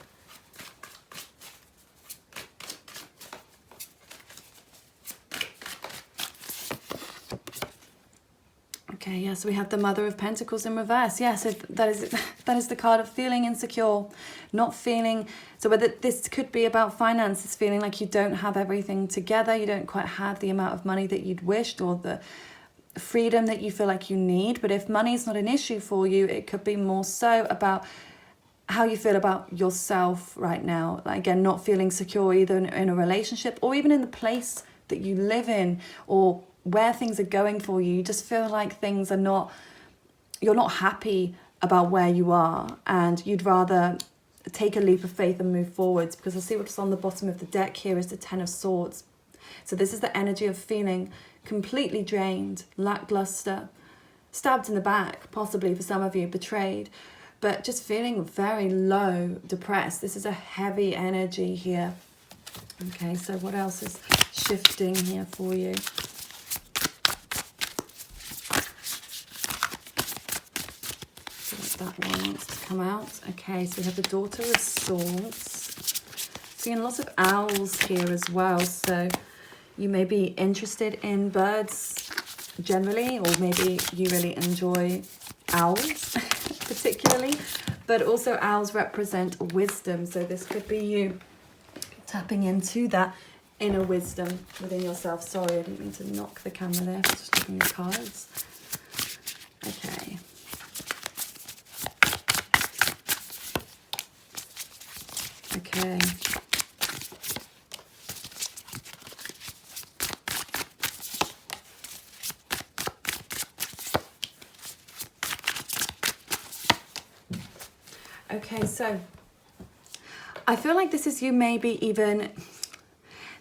Okay, yeah, so we have the Mother of Pentacles in reverse. Yeah, so that is the card of feeling insecure, not feeling. So whether this could be about finances, feeling like you don't have everything together, you don't quite have the amount of money that you'd wished, or the freedom that you feel like you need. But if money is not an issue for you, it could be more so about how you feel about yourself right now. Like, again, not feeling secure either in a relationship, or even in the place that you live in, or where things are going for you. You just feel like things are not, you're not happy about where you are, and you'd rather take a leap of faith and move forwards. Because I see what's on the bottom of the deck here is the Ten of Swords. So this is the energy of feeling completely drained, lackluster, stabbed in the back, possibly for some of you, betrayed, but just feeling very low, depressed. This is a heavy energy here. Okay, so what else is shifting here for you? That one wants to come out. Okay, so we have the Daughter of Swords. Seeing lots of owls here as well. So you may be interested in birds generally, or maybe you really enjoy owls particularly. But also owls represent wisdom. So this could be you tapping into that inner wisdom within yourself. Sorry, I didn't mean to knock the camera there. I was just looking at cards. Okay. Okay. Okay, so I feel like this is you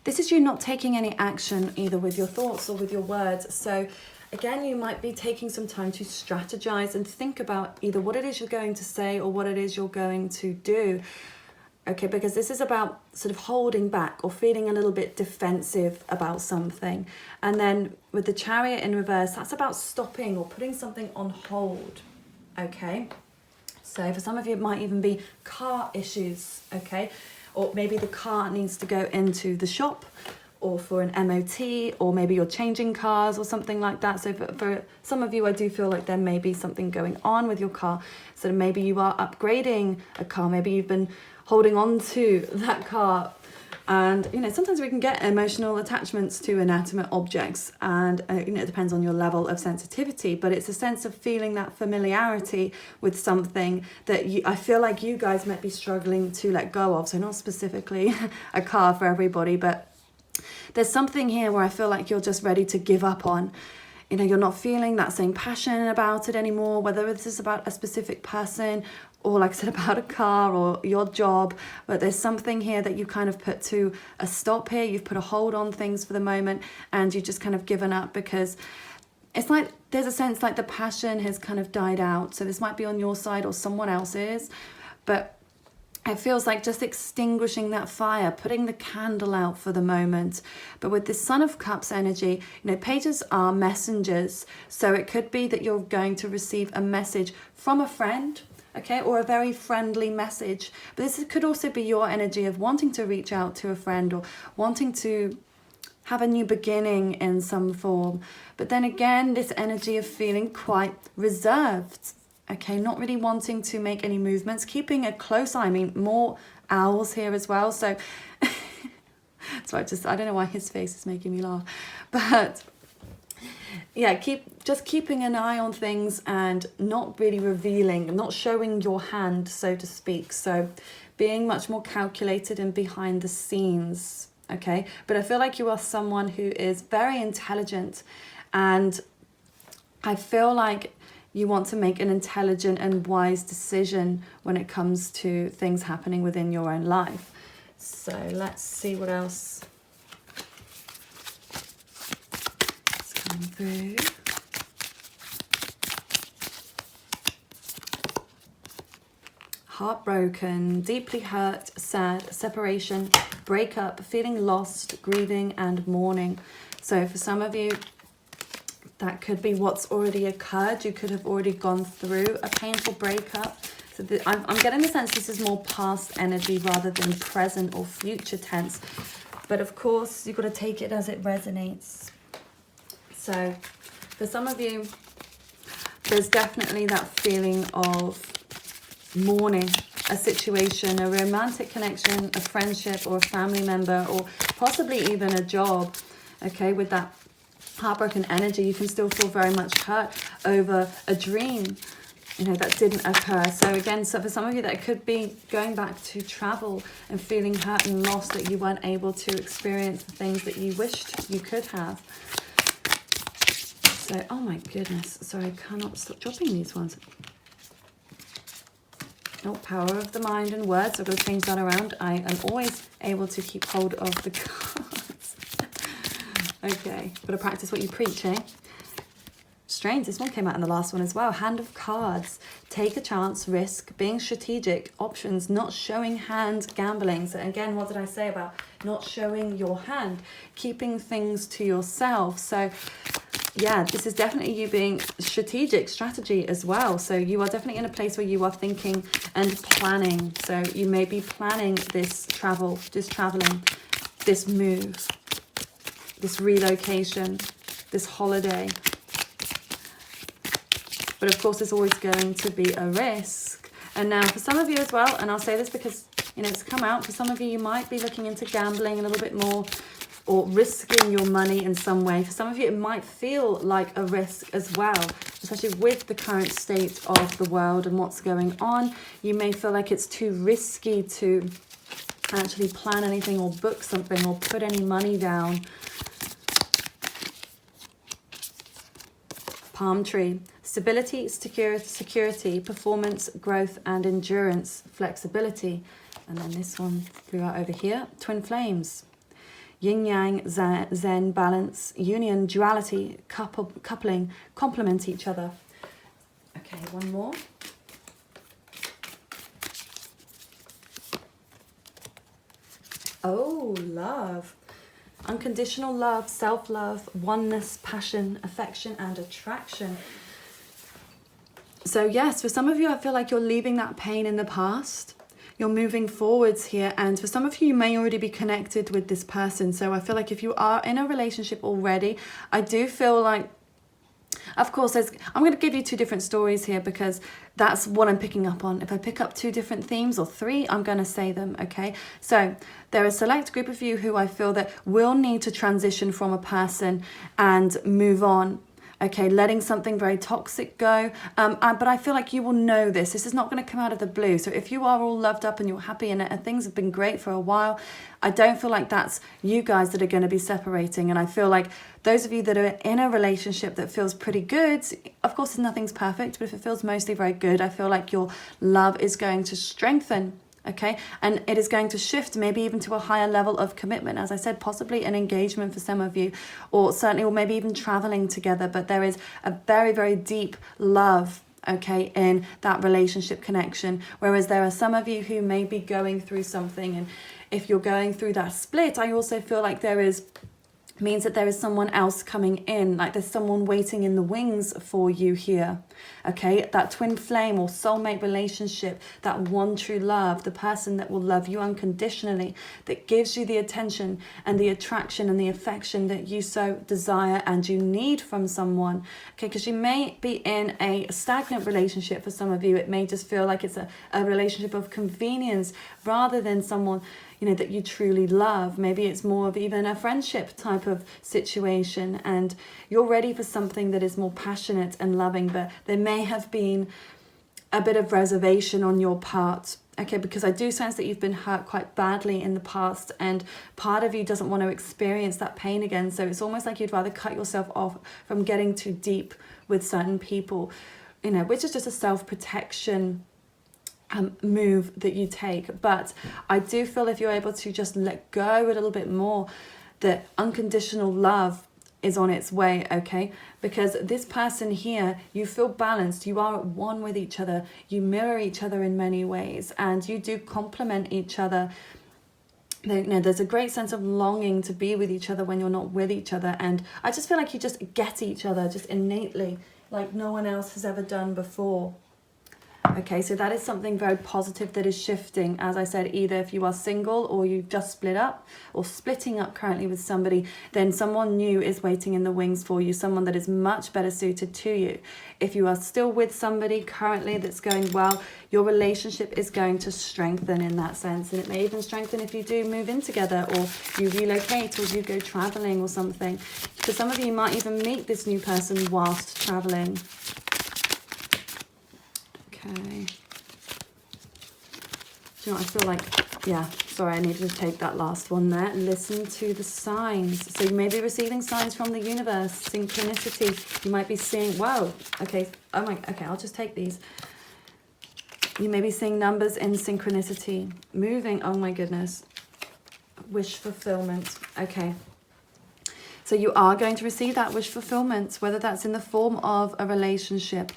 this is you not taking any action either with your thoughts or with your words. So again, you might be taking some time to strategize and think about either what it is you're going to say or what it is you're going to do. Okay, because this is about sort of holding back or feeling a little bit defensive about something. And then with the Chariot in reverse, that's about stopping or putting something on hold. Okay, so for some of you, it might even be car issues. Okay, or maybe the car needs to go into the shop or for an MOT, or maybe you're changing cars or something like that. So for some of you, I do feel like there may be something going on with your car. So maybe you are upgrading a car. Maybe you've been holding on to that car. And, you know, sometimes we can get emotional attachments to inanimate objects, and, you know, it depends on your level of sensitivity, but it's a sense of feeling that familiarity with something that I feel like you guys might be struggling to let go of. So not specifically a car for everybody, but there's something here where I feel like you're just ready to give up on. You know, you're not feeling that same passion about it anymore, whether this is about a specific person or, like I said, about a car or your job. But there's something here that you kind of put to a stop here. You've put a hold on things for the moment, and you've just kind of given up because it's like there's a sense like the passion has kind of died out. So this might be on your side or someone else's, but it feels like just extinguishing that fire, putting the candle out for the moment. But with this Son of Cups energy, you know, pages are messengers. So it could be that you're going to receive a message from a friend, okay, or a very friendly message. But this could also be your energy of wanting to reach out to a friend or wanting to have a new beginning in some form. But then again, this energy of feeling quite reserved. Okay, not really wanting to make any movements, keeping a close eye. I mean, more owls here as well. So, so I don't know why his face is making me laugh. But yeah, keeping an eye on things and not really revealing, not showing your hand, so to speak. So being much more calculated and behind the scenes. Okay, but I feel like you are someone who is very intelligent, and I feel like you want to make an intelligent and wise decision when it comes to things happening within your own life. So let's see what else is coming through. Heartbroken, deeply hurt, sad, separation, breakup, feeling lost, grieving and mourning. So for some of you, that could be what's already occurred. You could have already gone through a painful breakup. So I'm getting the sense this is more past energy rather than present or future tense. But of course, you've got to take it as it resonates. So for some of you, there's definitely that feeling of mourning a situation, a romantic connection, a friendship or a family member, or possibly even a job. Okay, with that heartbroken energy, you can still feel very much hurt over a dream, you know, that didn't occur. So again, so for some of you, that could be going back to travel and feeling hurt and lost that you weren't able to experience the things that you wished you could have. So, oh my goodness, sorry, I cannot stop dropping these ones. Oh, power of the mind and words. I've got to change that around. I am always able to keep hold of the cards. Okay, got to practice what you preach, eh? Strange, this one came out in the last one as well. Hand of Cards. Take a chance, risk, being strategic, options, not showing hand, gambling. So again, what did I say about not showing your hand? Keeping things to yourself. So yeah, this is definitely you being strategy as well. So you are definitely in a place where you are thinking and planning. So you may be planning this travel, this traveling, this move, this relocation, this holiday. But of course, there's always going to be a risk. And now for some of you as well, and I'll say this because, you know, it's come out, for some of you, you might be looking into gambling a little bit more. or risking your money in some way. For some of you, it might feel like a risk as well, especially with the current state of the world and what's going on. You may feel like it's too risky to actually plan anything or book something or put any money down. Palm tree. Stability, security, performance, growth, and endurance, flexibility. And then this one flew out over here. Twin flames. Yin yang, zen, balance, union, duality, coupling, complement each other. Okay, one more. Oh, love. Unconditional love, self-love, oneness, passion, affection, and attraction. So yes, for some of you, I feel like you're leaving that pain in the past. You're moving forwards here, and for some of you, you may already be connected with this person. So I feel like if you are in a relationship already, I do feel like, of course, I'm going to give you two different stories here because that's what I'm picking up on. If I pick up two different themes or three, I'm going to say them, okay? So there are a select group of you who I feel that will need to transition from a person and move on. Okay, letting something very toxic go. But I feel like you will know this. This is not going to come out of the blue. So if you are all loved up and you're happy and things have been great for a while, I don't feel like that's you guys that are going to be separating. And I feel like those of you that are in a relationship that feels pretty good, of course, nothing's perfect, but if it feels mostly very good, I feel like your love is going to strengthen. Okay, and it is going to shift maybe even to a higher level of commitment. As I said, possibly an engagement for some of you, or certainly, or maybe even traveling together. But there is a very, very deep love, okay, in that relationship connection. Whereas there are some of you who may be going through something. And if you're going through that split, I also feel like means that there is someone else coming in, like there's someone waiting in the wings for you here. Okay, that twin flame or soulmate relationship, that one true love, the person that will love you unconditionally, that gives you the attention and the attraction and the affection that you so desire and you need from someone. Okay, because you may be in a stagnant relationship. For some of you, it may just feel like it's a relationship of convenience rather than someone, you know, that you truly love. Maybe it's more of even a friendship type of situation, and you're ready for something that is more passionate and loving, but there may have been a bit of reservation on your part. Okay, because I do sense that you've been hurt quite badly in the past, and part of you doesn't want to experience that pain again. So it's almost like you'd rather cut yourself off from getting too deep with certain people, you know, which is just a self-protection move that you take. But I do feel if you're able to just let go a little bit more, that unconditional love is on its way, okay? Because this person here, you feel balanced, you are at one with each other, you mirror each other in many ways, and you do complement each other. You know, there's a great sense of longing to be with each other when you're not with each other, and I just feel like you just get each other just innately, like no one else has ever done before. Okay, so that is something very positive that is shifting. As I said, either if you are single or you've just split up or splitting up currently with somebody, then someone new is waiting in the wings for you, someone that is much better suited to you. If you are still with somebody currently that's going well, your relationship is going to strengthen in that sense. And it may even strengthen if you do move in together, or you relocate, or you go traveling or something. For some of you, you might even meet this new person whilst traveling. Okay. Do you know what I feel like? Yeah, sorry, I needed to take that last one there. Listen to the signs. So you may be receiving signs from the universe, synchronicity. You might be seeing, whoa, okay, oh my, okay, I'll just take these. You may be seeing numbers in synchronicity. Moving, oh my goodness. Wish fulfillment, okay. So you are going to receive that wish fulfillment, whether that's in the form of a relationship,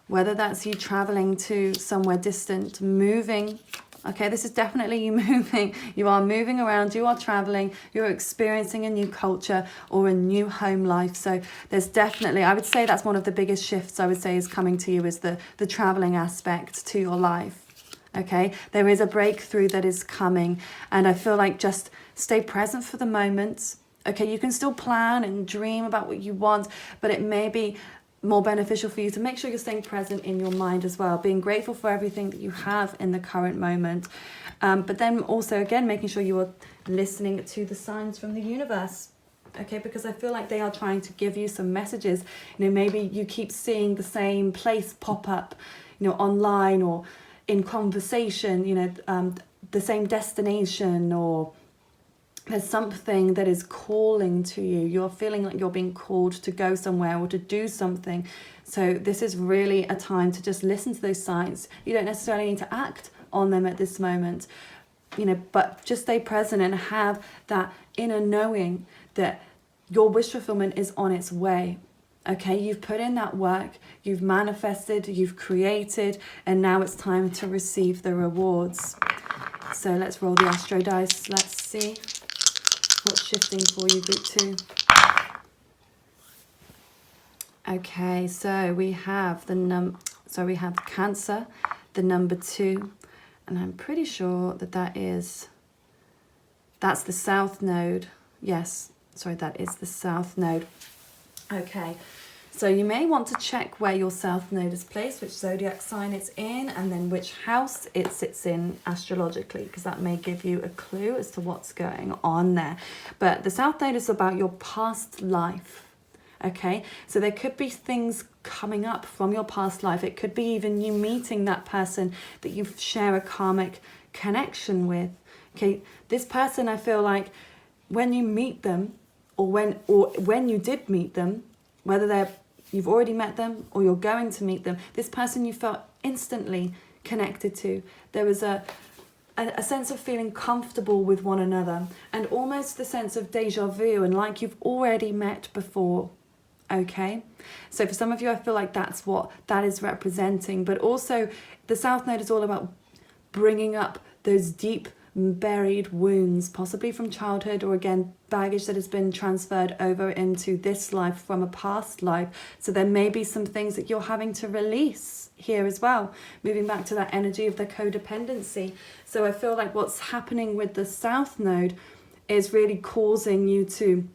whether that's you traveling to somewhere distant, moving. Okay, this is definitely you moving. You are moving around, you are traveling, you're experiencing a new culture or a new home life. So there's definitely, I would say that's one of the biggest shifts I would say is coming to you, is the traveling aspect to your life. Okay, there is a breakthrough that is coming, and I feel like just stay present for the moment. Okay, you can still plan and dream about what you want, but it may be more beneficial for you to make sure you're staying present in your mind as well, being grateful for everything that you have in the current moment. But then also, again, making sure you are listening to the signs from the universe. Okay, because I feel like they are trying to give you some messages. Maybe you keep seeing the same place pop up, online or in conversation, the same destination, or there's something that is calling to you. You're feeling like you're being called to go somewhere or to do something. So this is really a time to just listen to those signs. You don't necessarily need to act on them at this moment, but just stay present and have that inner knowing that your wish fulfillment is on its way. Okay, you've put in that work, you've manifested, you've created, and now it's time to receive the rewards. So let's roll the astro dice. Let's see what's shifting for you, group 2. Okay, so we have we have Cancer, the number 2, and I'm pretty sure that's the South Node. Yes, sorry, that is the South Node. Okay, so you may want to check where your South Node is placed, which zodiac sign it's in, and then which house it sits in astrologically, because that may give you a clue as to what's going on there. But the South Node is about your past life. Okay, so there could be things coming up from your past life. It could be even you meeting that person that you share a karmic connection with. Okay, this person, I feel like when you meet them, or when you did meet them, whether you've already met them or you're going to meet them, this person you felt instantly connected to. There was a sense of feeling comfortable with one another, and almost the sense of deja vu, and like you've already met before. Okay, so for some of you, I feel like that's what that is representing. But also the South Node is all about bringing up those deep buried wounds, possibly from childhood, or again baggage that has been transferred over into this life from a past life. So there may be some things that you're having to release here as well, moving back to that energy of the codependency. So I feel like what's happening with the South Node is really causing you to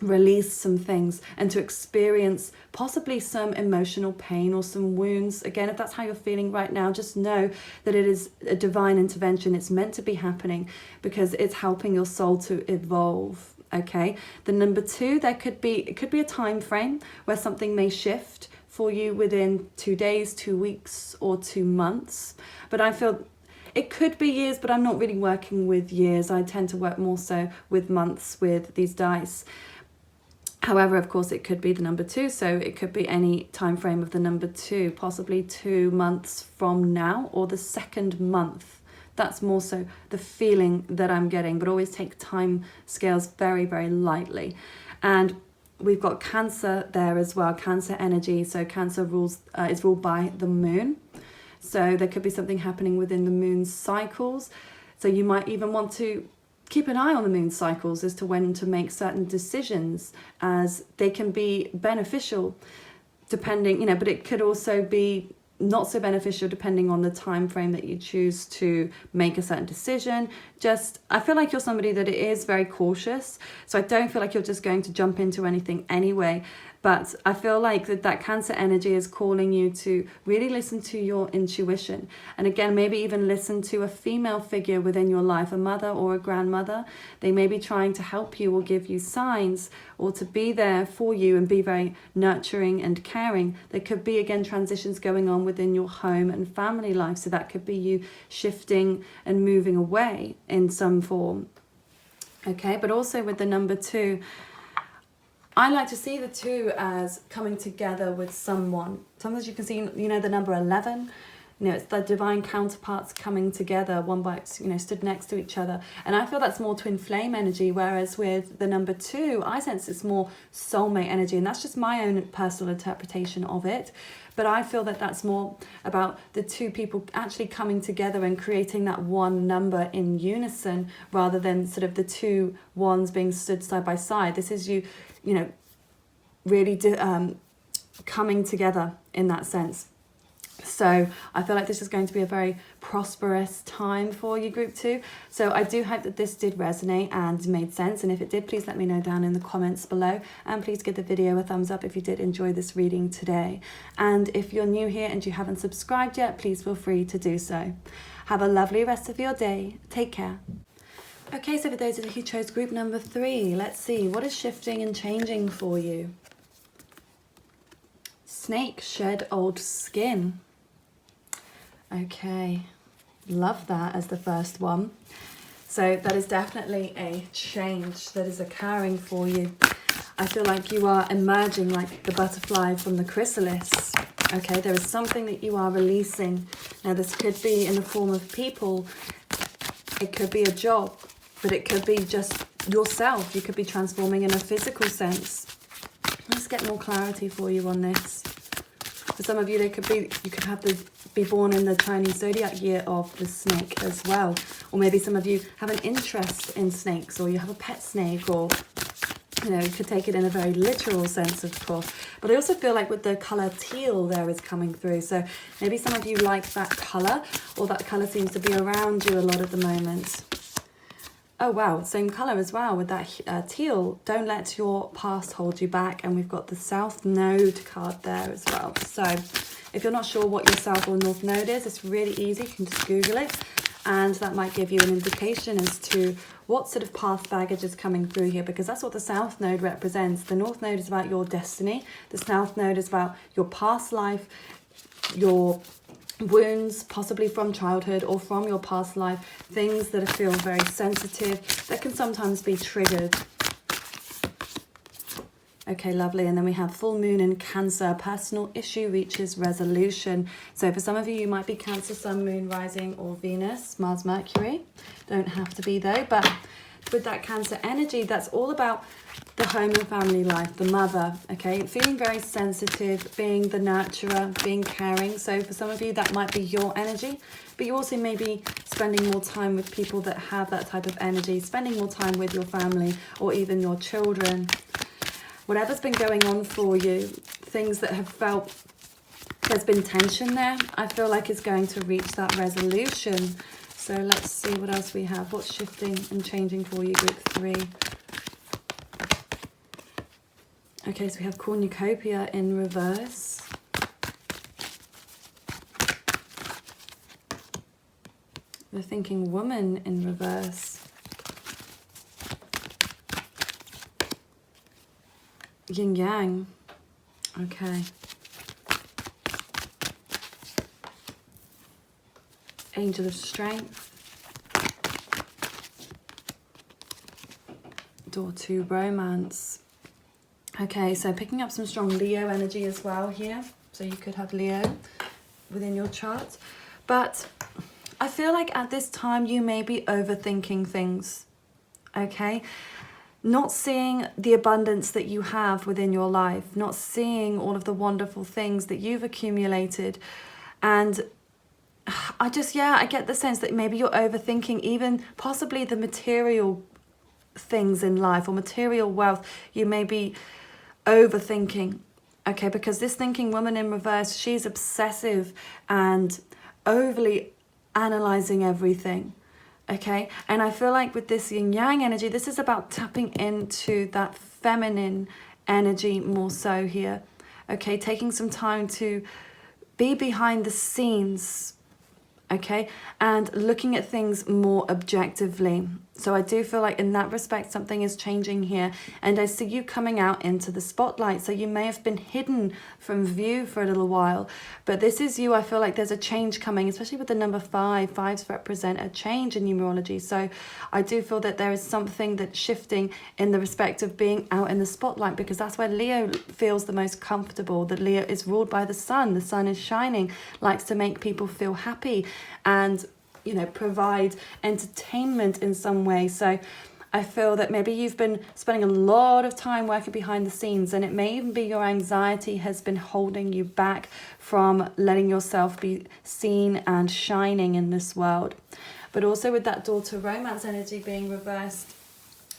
release some things and to experience possibly some emotional pain or some wounds. Again, if that's how you're feeling right now, just know that it is a divine intervention. It's meant to be happening because it's helping your soul to evolve. Okay, the number 2, it could be a time frame where something may shift for you within 2 days, 2 weeks, or 2 months. But I feel it could be years, but I'm not really working with years. I tend to work more so with months with these dice. However, of course, it could be the number 2, so it could be any time frame of the number 2, possibly 2 months from now, or the second month. That's more so the feeling that I'm getting, but always take time scales very, very lightly. And we've got Cancer there as well, Cancer energy. So Cancer is ruled by the moon. So there could be something happening within the moon's cycles. So you might even want to keep an eye on the moon cycles as to when to make certain decisions, as they can be beneficial depending, but it could also be not so beneficial depending on the time frame that you choose to make a certain decision. I feel like you're somebody that is very cautious, so I don't feel like you're just going to jump into anything anyway. But I feel like that Cancer energy is calling you to really listen to your intuition. And again, maybe even listen to a female figure within your life, a mother or a grandmother. They may be trying to help you or give you signs, or to be there for you and be very nurturing and caring. There could be, again, transitions going on within your home and family life. So that could be you shifting and moving away in some form. Okay, but also with the number 2, I like to see the 2 as coming together with someone. Sometimes you can see, the number 11. It's the divine counterparts coming together, one by, stood next to each other. And I feel that's more twin flame energy, whereas with the number 2, I sense it's more soulmate energy. And that's just my own personal interpretation of it. But I feel that that's more about the 2 people actually coming together and creating that one number in unison, rather than sort of the 2 ones being stood side by side. This is you really coming together in that sense. So I feel like this is going to be a very prosperous time for you, Group 2. So I do hope that this did resonate and made sense. And if it did, please let me know down in the comments below. And please give the video a thumbs up if you did enjoy this reading today. And if you're new here and you haven't subscribed yet, please feel free to do so. Have a lovely rest of your day. Take care. Okay, so for those of you who chose group number 3, let's see, what is shifting and changing for you? Snake, shed old skin. Okay, love that as the first one. So that is definitely a change that is occurring for you. I feel like you are emerging like the butterfly from the chrysalis. Okay, there is something that you are releasing. Now this could be in the form of people, it could be a job, but it could be just yourself. You could be transforming in a physical sense. Let's get more clarity for you on this. For some of you, you could be born in the Chinese zodiac year of the snake as well. Or maybe some of you have an interest in snakes, or you have a pet snake, or you could take it in a very literal sense, of course. But I also feel like with the colour teal there is coming through. So maybe some of you like that colour, or that colour seems to be around you a lot at the moment. Oh wow, same colour as well with that teal. Don't let your past hold you back. And we've got the South Node card there as well. So if you're not sure what your South or North Node is, it's really easy. You can just Google it. And that might give you an indication as to what sort of past baggage is coming through here, because that's what the South Node represents. The North Node is about your destiny. The South Node is about your past life, your wounds, possibly from childhood or from your past life, things that feel very sensitive, that can sometimes be triggered. Okay, lovely. And then we have full moon in Cancer. Personal issue reaches resolution. So for some of you, you might be Cancer, Sun, Moon, Rising, or Venus, Mars, Mercury. Don't have to be though. But with that Cancer energy, that's all about the home and family life, the mother, okay? Feeling very sensitive, being the nurturer, being caring. So for some of you, that might be your energy. But you also may be spending more time with people that have that type of energy, spending more time with your family or even your children. Whatever's been going on for you, things that have felt there's been tension there, I feel like is going to reach that resolution. So let's see what else we have. What's shifting and changing for you, group 3? Okay, so we have cornucopia in reverse. The thinking woman in reverse. Yin yang. Okay. Angel of strength. Door to romance. Okay, so picking up some strong Leo energy as well here. So you could have Leo within your chart. But I feel like at this time you may be overthinking things. Okay? Not seeing the abundance that you have within your life. Not seeing all of the wonderful things that you've accumulated. And I get the sense that maybe you're overthinking even possibly the material things in life or material wealth. You may be overthinking, okay, because this thinking woman in reverse, she's obsessive and overly analyzing everything, okay? And I feel like with this yin yang energy, this is about tapping into that feminine energy more so here, okay? Taking some time to be behind the scenes, okay, and looking at things more objectively. So I do feel like in that respect, something is changing here. And I see you coming out into the spotlight. So you may have been hidden from view for a little while. But this is you. I feel like there's a change coming, especially with the number 5. 5s represent a change in numerology. So I do feel that there is something that's shifting in the respect of being out in the spotlight, because that's where Leo feels the most comfortable. That Leo is ruled by the sun. The sun is shining, likes to make people feel happy and, you know, provide entertainment in some way. So I feel that maybe you've been spending a lot of time working behind the scenes, and it may even be your anxiety has been holding you back from letting yourself be seen and shining in this world. But also with that door to romance energy being reversed,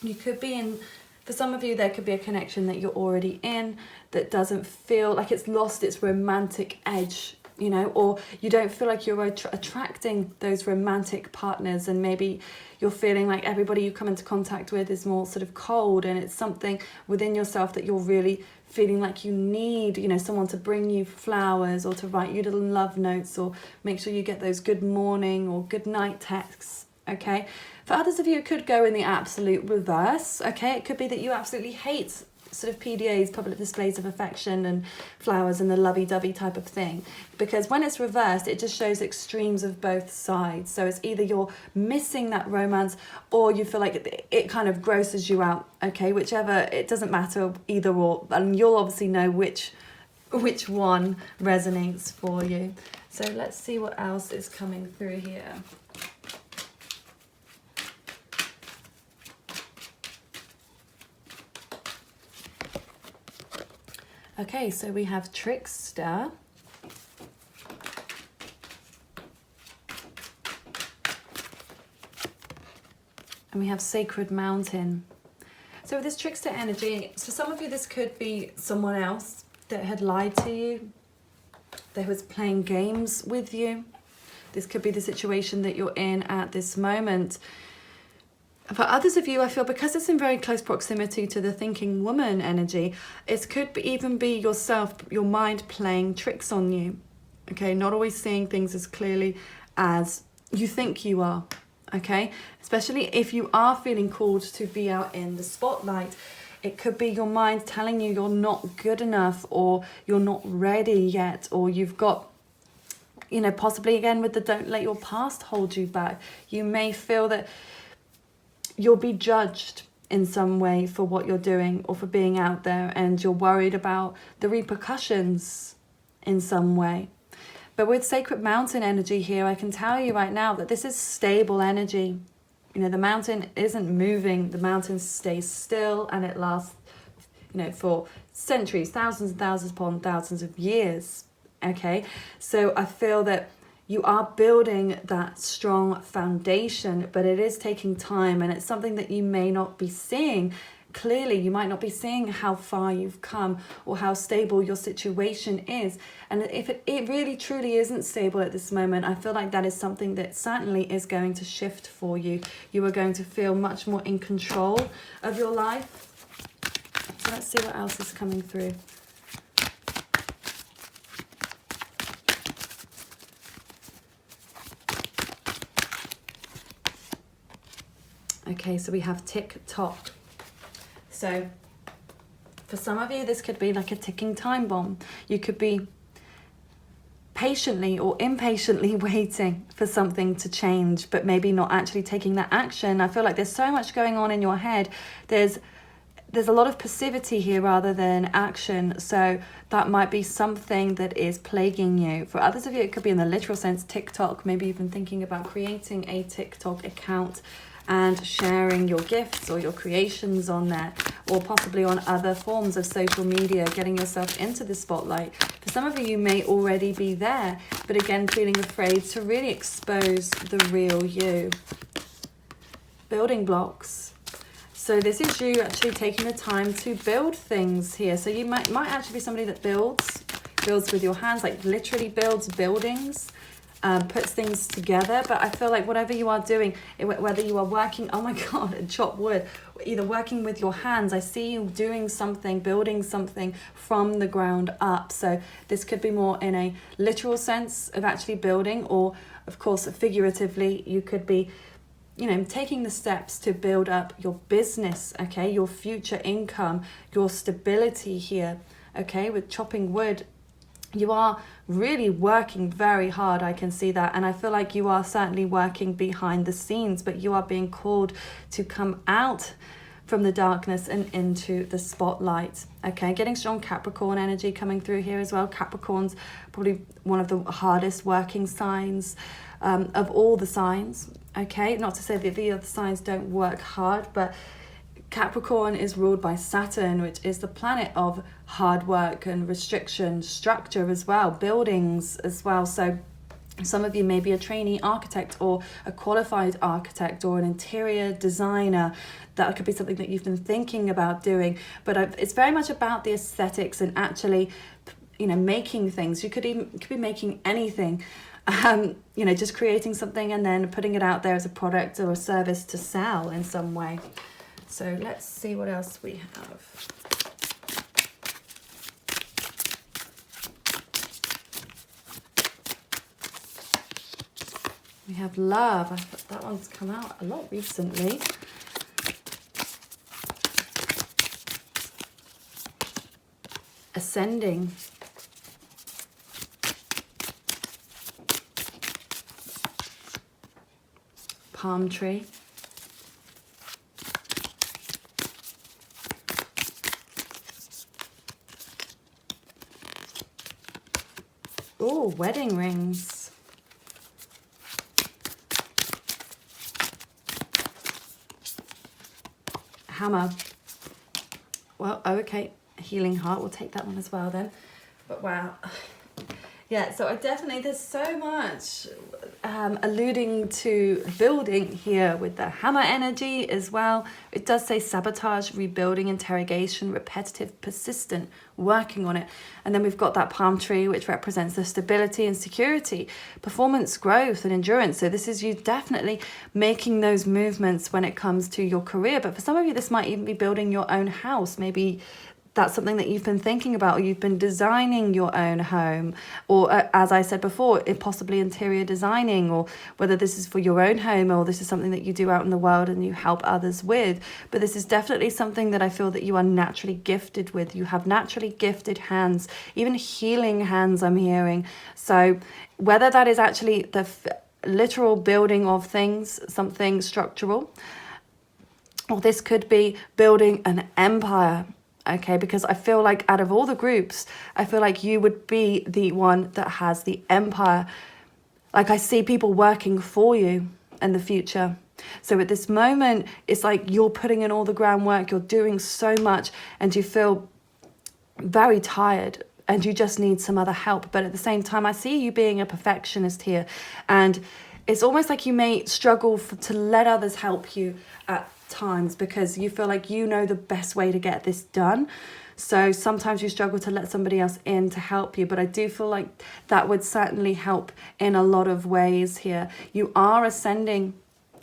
you could be in, for some of you, there could be a connection that you're already in that doesn't feel like it's lost its romantic edge. you know, or you don't feel like you're attracting those romantic partners, and maybe you're feeling like everybody you come into contact with is more sort of cold, and it's something within yourself that you're really feeling like you need, you know, someone to bring you flowers or to write you little love notes, or make sure you get those good morning or good night texts, okay? For others of you, it could go in the absolute reverse, okay? It could be that you absolutely hate sort of PDAs, public displays of affection and flowers and the lovey-dovey type of thing, because when it's reversed, it just shows extremes of both sides. So it's either you're missing that romance, or you feel like it kind of grosses you out, okay? Whichever, it doesn't matter, either or, and you'll obviously know which one resonates for you. So let's see what else is coming through here. Okay, so we have Trickster. And we have Sacred Mountain. So with this Trickster energy, for some of you, this could be someone else that had lied to you, that was playing games with you. This could be the situation that you're in at this moment. For others of you, I feel because it's in very close proximity to the thinking woman energy, it could even be yourself, your mind playing tricks on you. Okay, not always seeing things as clearly as you think you are. Okay, especially if you are feeling called to be out in the spotlight. It could be your mind telling you you're not good enough, or you're not ready yet, or you've got, you know, possibly again with the don't let your past hold you back. You may feel that you'll be judged in some way for what you're doing or for being out there, and you're worried about the repercussions in some way. But with Sacred Mountain energy here, I can tell you right now that this is stable energy. You know, the mountain isn't moving, the mountain stays still, and it lasts, you know, for centuries, thousands and thousands upon thousands of years. Okay, so I feel that you are building that strong foundation, but it is taking time, and it's something that you may not be seeing clearly. You might not be seeing how far you've come or how stable your situation is. And if it really truly isn't stable at this moment, I feel like that is something that certainly is going to shift for you. You are going to feel much more in control of your life. So let's see what else is coming through. Okay, so we have tick-tock. So for some of you, this could be like a ticking time bomb. You could be patiently or impatiently waiting for something to change, but maybe not actually taking that action. I feel like there's so much going on in your head. There's a lot of passivity here rather than action. So that might be something that is plaguing you. For others of you, it could be in the literal sense, TikTok, maybe even thinking about creating a TikTok account and sharing your gifts or your creations on there, or possibly on other forms of social media, getting yourself into the spotlight. For some of you, you may already be there, but again, feeling afraid to really expose the real you. Building blocks. So this is you actually taking the time to build things here. So you might actually be somebody that builds with your hands, like literally builds buildings. Puts things together. But I feel like whatever you are doing, whether you are working, oh my god, and chop wood, either working with your hands, I see you doing something, building something from the ground up. So this could be more in a literal sense of actually building, or of course figuratively, you could be, you know, taking the steps to build up your business, okay, your future income, your stability here, okay. With chopping wood, you are really working very hard, I can see that, and I feel like you are certainly working behind the scenes, but you are being called to come out from the darkness and into the spotlight, okay. Getting strong Capricorn energy coming through here as well. Capricorn's probably one of the hardest working signs of all the signs, okay. Not to say that the other signs don't work hard, but Capricorn is ruled by Saturn, which is the planet of hard work and restriction, structure as well, buildings as well. So some of you may be a trainee architect or a qualified architect or an interior designer. That could be something that you've been thinking about doing, but it's very much about the aesthetics and actually, making things. You could be making anything, just creating something and then putting it out there as a product or a service to sell in some way. So let's see what else we have. We have love. That one's come out a lot recently. Ascending. Palm tree. Oh, wedding rings. Hammer. Well, okay. Healing heart. We'll take that one as well then. But wow. Yeah, so there's so much alluding to building here with the hammer energy as well. It does say sabotage, rebuilding, interrogation, repetitive, persistent, working on it. And then we've got that palm tree, which represents the stability and security, performance, growth and endurance. So this is you definitely making those movements when it comes to your career. But for some of you, this might even be building your own house. Maybe that's something that you've been thinking about, or you've been designing your own home, or as I said before, possibly interior designing, or whether this is for your own home or this is something that you do out in the world and you help others with. But this is definitely something that I feel that you are naturally gifted with. You have naturally gifted hands, even healing hands I'm hearing. So whether that is actually the literal building of things, something structural, or this could be building an empire. Okay, because I feel like out of all the groups, I feel like you would be the one that has the empire. Like I see people working for you in the future. So at this moment, it's like you're putting in all the groundwork, you're doing so much, and you feel very tired and you just need some other help. But at the same time, I see you being a perfectionist here. And it's almost like you may struggle to let others help you at times because you feel like you know the best way to get this done. So sometimes you struggle to let somebody else in to help you, but I do feel like that would certainly help in a lot of ways here. You are ascending,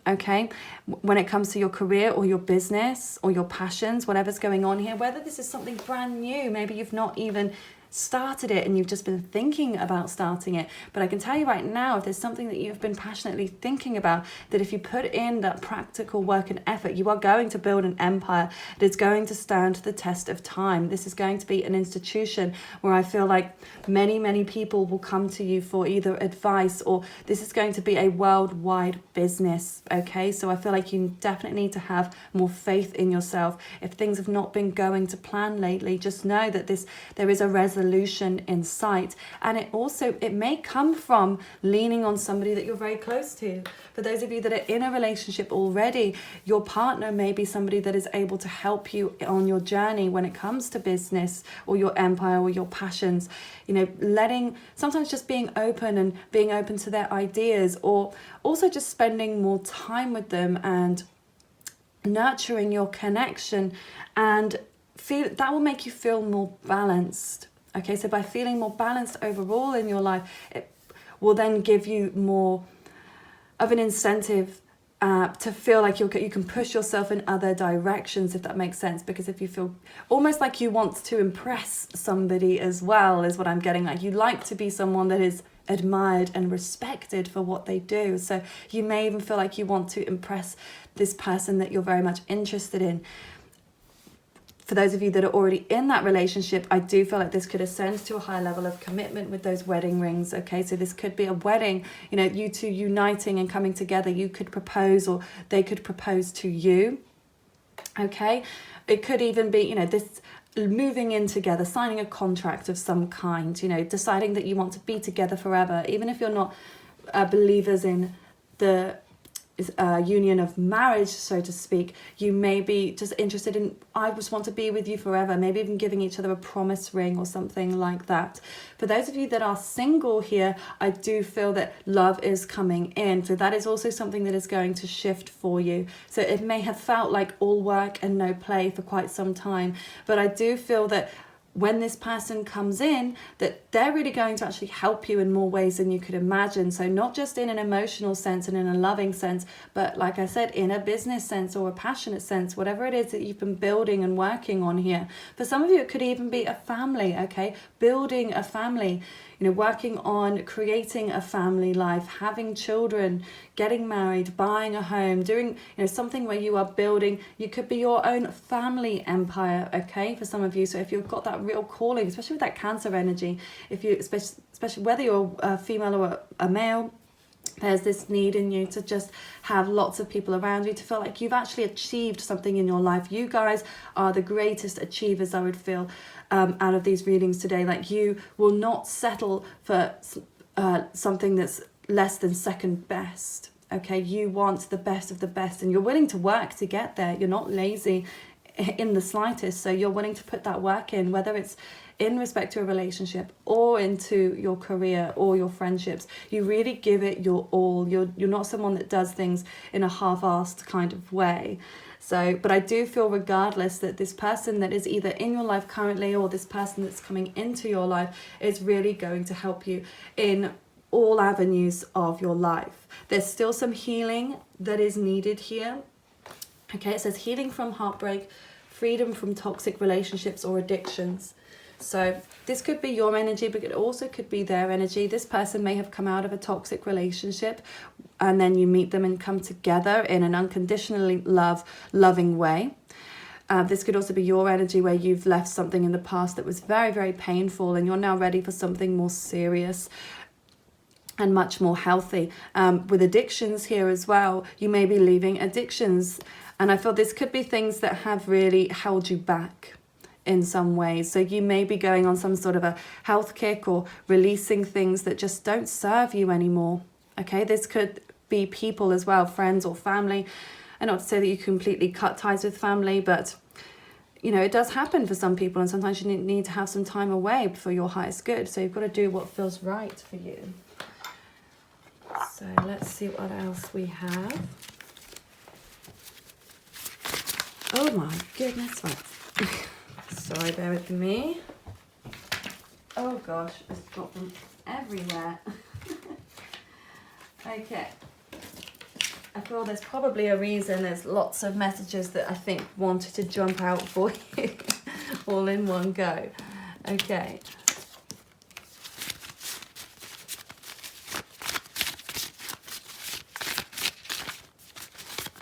okay, when it comes to your career or your business or your passions, whatever's going on here, whether this is something brand new, maybe you've not even started it and you've just been thinking about starting it. But I can tell you right now, if there's something that you've been passionately thinking about, that if you put in that practical work and effort, you are going to build an empire that is going to stand the test of time. This is going to be an institution where I feel like many people will come to you for either advice, or this is going to be a worldwide business. Okay, so I feel like you definitely need to have more faith in yourself. If things have not been going to plan lately, just know that there is a resolution in sight, and it may come from leaning on somebody that you're very close to. For those of you that are in a relationship already, your partner may be somebody that is able to help you on your journey when it comes to business or your empire or your passions. Sometimes just being open to their ideas, or also just spending more time with them and nurturing your connection, and that will make you feel more balanced. Okay, so by feeling more balanced overall in your life, it will then give you more of an incentive to feel like you can push yourself in other directions, if that makes sense. Because if you feel almost like you want to impress somebody as well, is what I'm getting at. You like to be someone that is admired and respected for what they do. So you may even feel like you want to impress this person that you're very much interested in. For those of you that are already in that relationship, I do feel like this could ascend to a higher level of commitment with those wedding rings. Okay, so this could be a wedding, you two uniting and coming together. You could propose, or they could propose to you. Okay, it could even be, this moving in together, signing a contract of some kind, deciding that you want to be together forever. Even if you're not believers in the union of marriage, so to speak, you may be just interested in, I just want to be with you forever, maybe even giving each other a promise ring or something like that. For those of you that are single here, I do feel that love is coming in, so that is also something that is going to shift for you. So it may have felt like all work and no play for quite some time, but I do feel that when this person comes in, that they're really going to actually help you in more ways than you could imagine. So not just in an emotional sense and in a loving sense, but like I said, in a business sense or a passionate sense, whatever it is that you've been building and working on here. For some of you, it could even be a family, okay? Building a family, working on creating a family life, having children, getting married, buying a home, doing, something where you are building. You could be your own family empire, okay, for some of you. So if you've got that real calling, especially with that Cancer energy, if you, especially whether you're a female or a male, there's this need in you to just have lots of people around you, to feel like you've actually achieved something in your life. You guys are the greatest achievers, I would feel, out of these readings today. Like, you will not settle for something that's less than second best. Okay, you want the best of the best, and you're willing to work to get there. You're not lazy in the slightest. So you're willing to put that work in, whether it's in respect to a relationship or into your career or your friendships. You really give it your all. You're not someone that does things in a half-assed kind of way. So, but I do feel, regardless, that this person that is either in your life currently or this person that's coming into your life is really going to help you in all avenues of your life. There's still some healing that is needed here. Okay, it says healing from heartbreak, freedom from toxic relationships or addictions. So this could be your energy, but it also could be their energy. This person may have come out of a toxic relationship, and then you meet them and come together in an unconditionally loving way. This could also be your energy, where you've left something in the past that was very, very painful, and you're now ready for something more serious and much more healthy. With addictions here as well, you may be leaving addictions. And I feel this could be things that have really held you back in some ways. So you may be going on some sort of a health kick or releasing things that just don't serve you anymore. Okay, this could be people as well, friends or family. And not to say that you completely cut ties with family, but it does happen for some people, and sometimes you need to have some time away for your highest good. So you've got to do what feels right for you. So let's see what else we have. Oh my goodness, right. Sorry, bear with me. Oh gosh, it's got them everywhere. Okay. I feel there's probably a reason there's lots of messages that I think wanted to jump out for you all in one go. Okay.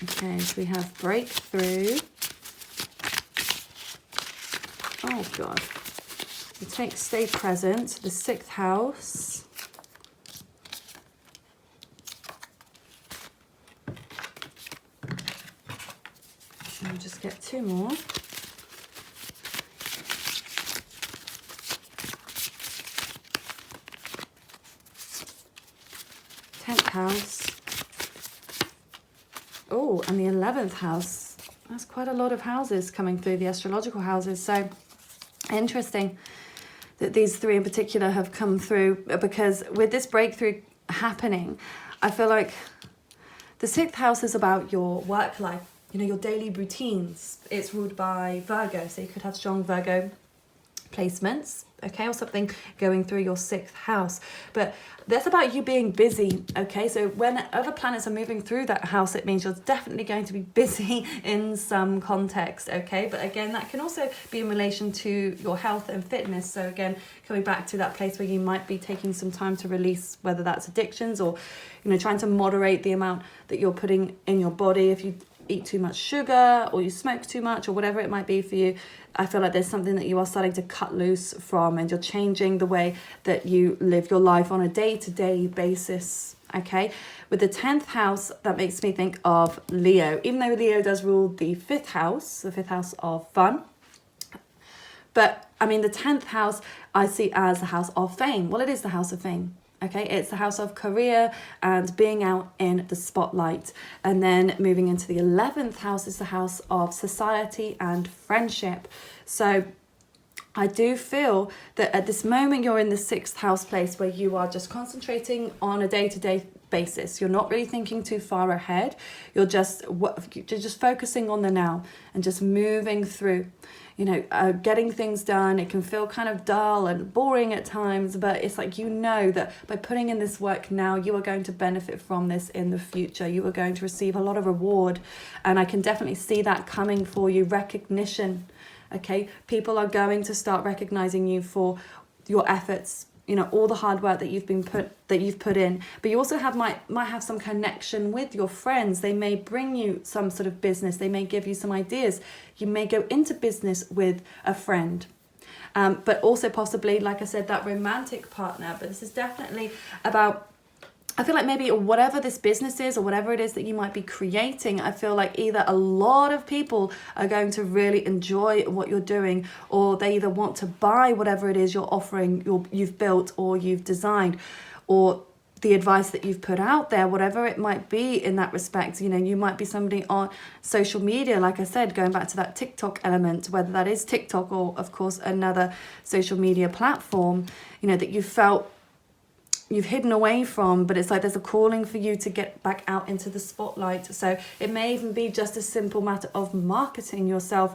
Okay, so we have breakthrough. Oh God. Stay present. The 6th house. I'll just get 2 more. House. Oh, and the 11th house. That's quite a lot of houses coming through, the astrological houses. So interesting that these 3 in particular have come through, because with this breakthrough happening, I feel like the 6th house is about your work life, your daily routines. It's ruled by Virgo, so you could have strong Virgo placements, okay, or something going through your 6th house. But that's about you being busy, okay? So when other planets are moving through that house, it means you're definitely going to be busy in some context, okay? But again, that can also be in relation to your health and fitness. So again, coming back to that place where you might be taking some time to release, whether that's addictions or, trying to moderate the amount that you're putting in your body. If you eat too much sugar or you smoke too much or whatever it might be for you, I feel like there's something that you are starting to cut loose from, and you're changing the way that you live your life on a day-to-day basis, okay? With the 10th house, that makes me think of Leo, even though Leo does rule the 5th house, the 5th house of fun. But I mean, the 10th house I see as the house of fame. Well, it is the house of fame. Okay, it's the house of career and being out in the spotlight. And then moving into the 11th house is the house of society and friendship. So I do feel that at this moment you're in the 6th house place, where you are just concentrating on a day-to-day basis. You're not really thinking too far ahead. You're just focusing on the now and just moving through. getting things done. It can feel kind of dull and boring at times, but it's like, that by putting in this work now, you are going to benefit from this in the future. You are going to receive a lot of reward, and I can definitely see that coming for you. Recognition, okay? People are going to start recognizing you for your efforts, all the hard work that you've put in. But you also might have some connection with your friends. They may bring you some sort of business. They may give you some ideas. You may go into business with a friend. But also possibly, like I said, that romantic partner. But this is definitely about, I feel like maybe whatever this business is or whatever it is that you might be creating, I feel like either a lot of people are going to really enjoy what you're doing, or they either want to buy whatever it is you're offering, you've built or you've designed, or the advice that you've put out there, whatever it might be in that respect. You might be somebody on social media, like I said, going back to that TikTok element, whether that is TikTok or, of course, another social media platform, that you felt you've hidden away from, but it's like there's a calling for you to get back out into the spotlight. So it may even be just a simple matter of marketing yourself,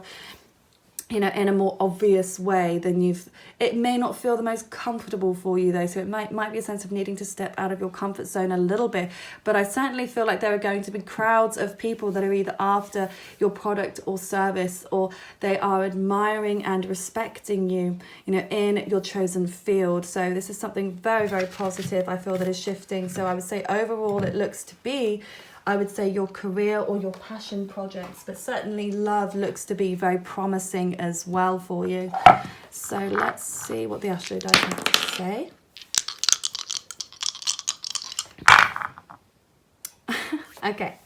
in a more obvious way than it may not feel the most comfortable for you though. So it might be a sense of needing to step out of your comfort zone a little bit. But I certainly feel like there are going to be crowds of people that are either after your product or service, or they are admiring and respecting you, in your chosen field. So this is something very, very positive, I feel, that is shifting. So I would say overall it looks to be, I would say, your career or your passion projects, but certainly love looks to be very promising as well for you. So let's see what the Astro Dice have to say. Okay,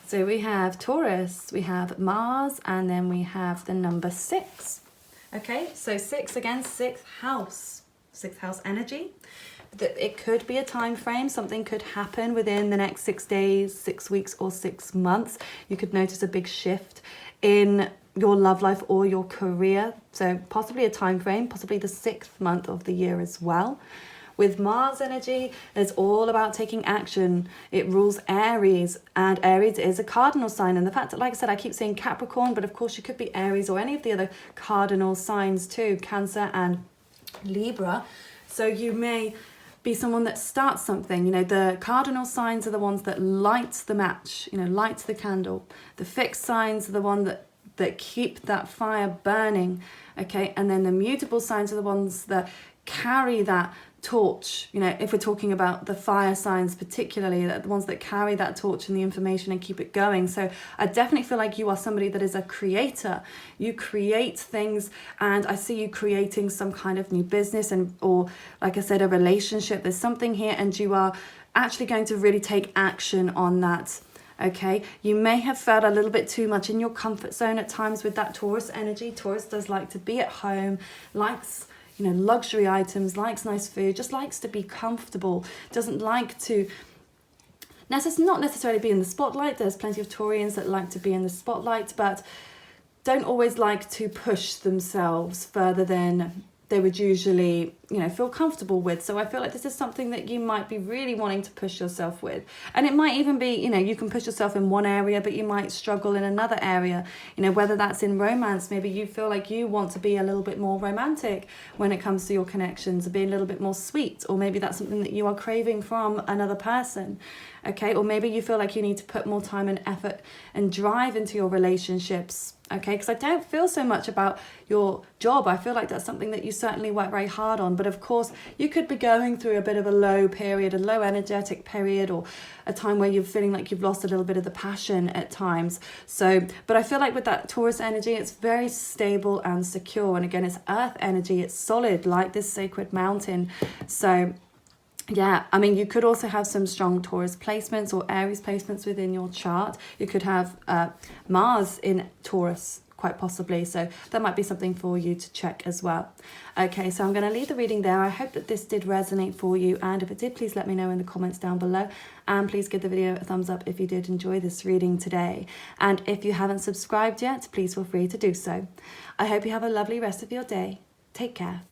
so we have Taurus, we have Mars, and then we have the number 6. Okay, so 6 again, 6th house energy. That it could be a time frame. Something could happen within the next 6 days, 6 weeks, or 6 months. You could notice a big shift in your love life or your career. So possibly a time frame, possibly the 6th month of the year as well. With Mars energy, it's all about taking action. It rules Aries, and Aries is a cardinal sign. And the fact that, like I said, I keep saying Capricorn, but of course you could be Aries or any of the other cardinal signs too, Cancer and Libra. So you may be someone that starts something. The cardinal signs are the ones that light the match, light the candle. The fixed signs are the one that keep that fire burning, okay? And then the mutable signs are the ones that carry that torch. If we're talking about the fire signs particularly, the ones that carry that torch and the information and keep it going. So I definitely feel like you are somebody that is a creator. You create things, and I see you creating some kind of new business or, like I said, a relationship. There's something here, and you are actually going to really take action on that. Okay, you may have felt a little bit too much in your comfort zone at times with that Taurus energy. Taurus does like to be at home, likes luxury items, likes nice food, just likes to be comfortable, doesn't like to not necessarily be in the spotlight. There's plenty of Taurians that like to be in the spotlight, but don't always like to push themselves further than they would usually, feel comfortable with. So I feel like this is something that you might be really wanting to push yourself with. And it might even be, you can push yourself in one area, but you might struggle in another area. Whether that's in romance, maybe you feel like you want to be a little bit more romantic when it comes to your connections, or be a little bit more sweet, or maybe that's something that you are craving from another person. Okay, or maybe you feel like you need to put more time and effort and drive into your relationships. Okay, because I don't feel so much about your job. I feel like that's something that you certainly work very hard on. But of course, you could be going through a bit of a low period, a low energetic period, or a time where you're feeling like you've lost a little bit of the passion at times. So, but I feel like with that Taurus energy, it's very stable and secure. And again, it's earth energy. It's solid, like this sacred mountain. So yeah, I mean, you could also have some strong Taurus placements or Aries placements within your chart. You could have Mars in Taurus, quite possibly. So that might be something for you to check as well. Okay, so I'm going to leave the reading there. I hope that this did resonate for you. And if it did, please let me know in the comments down below. And please give the video a thumbs up if you did enjoy this reading today. And if you haven't subscribed yet, please feel free to do so. I hope you have a lovely rest of your day. Take care.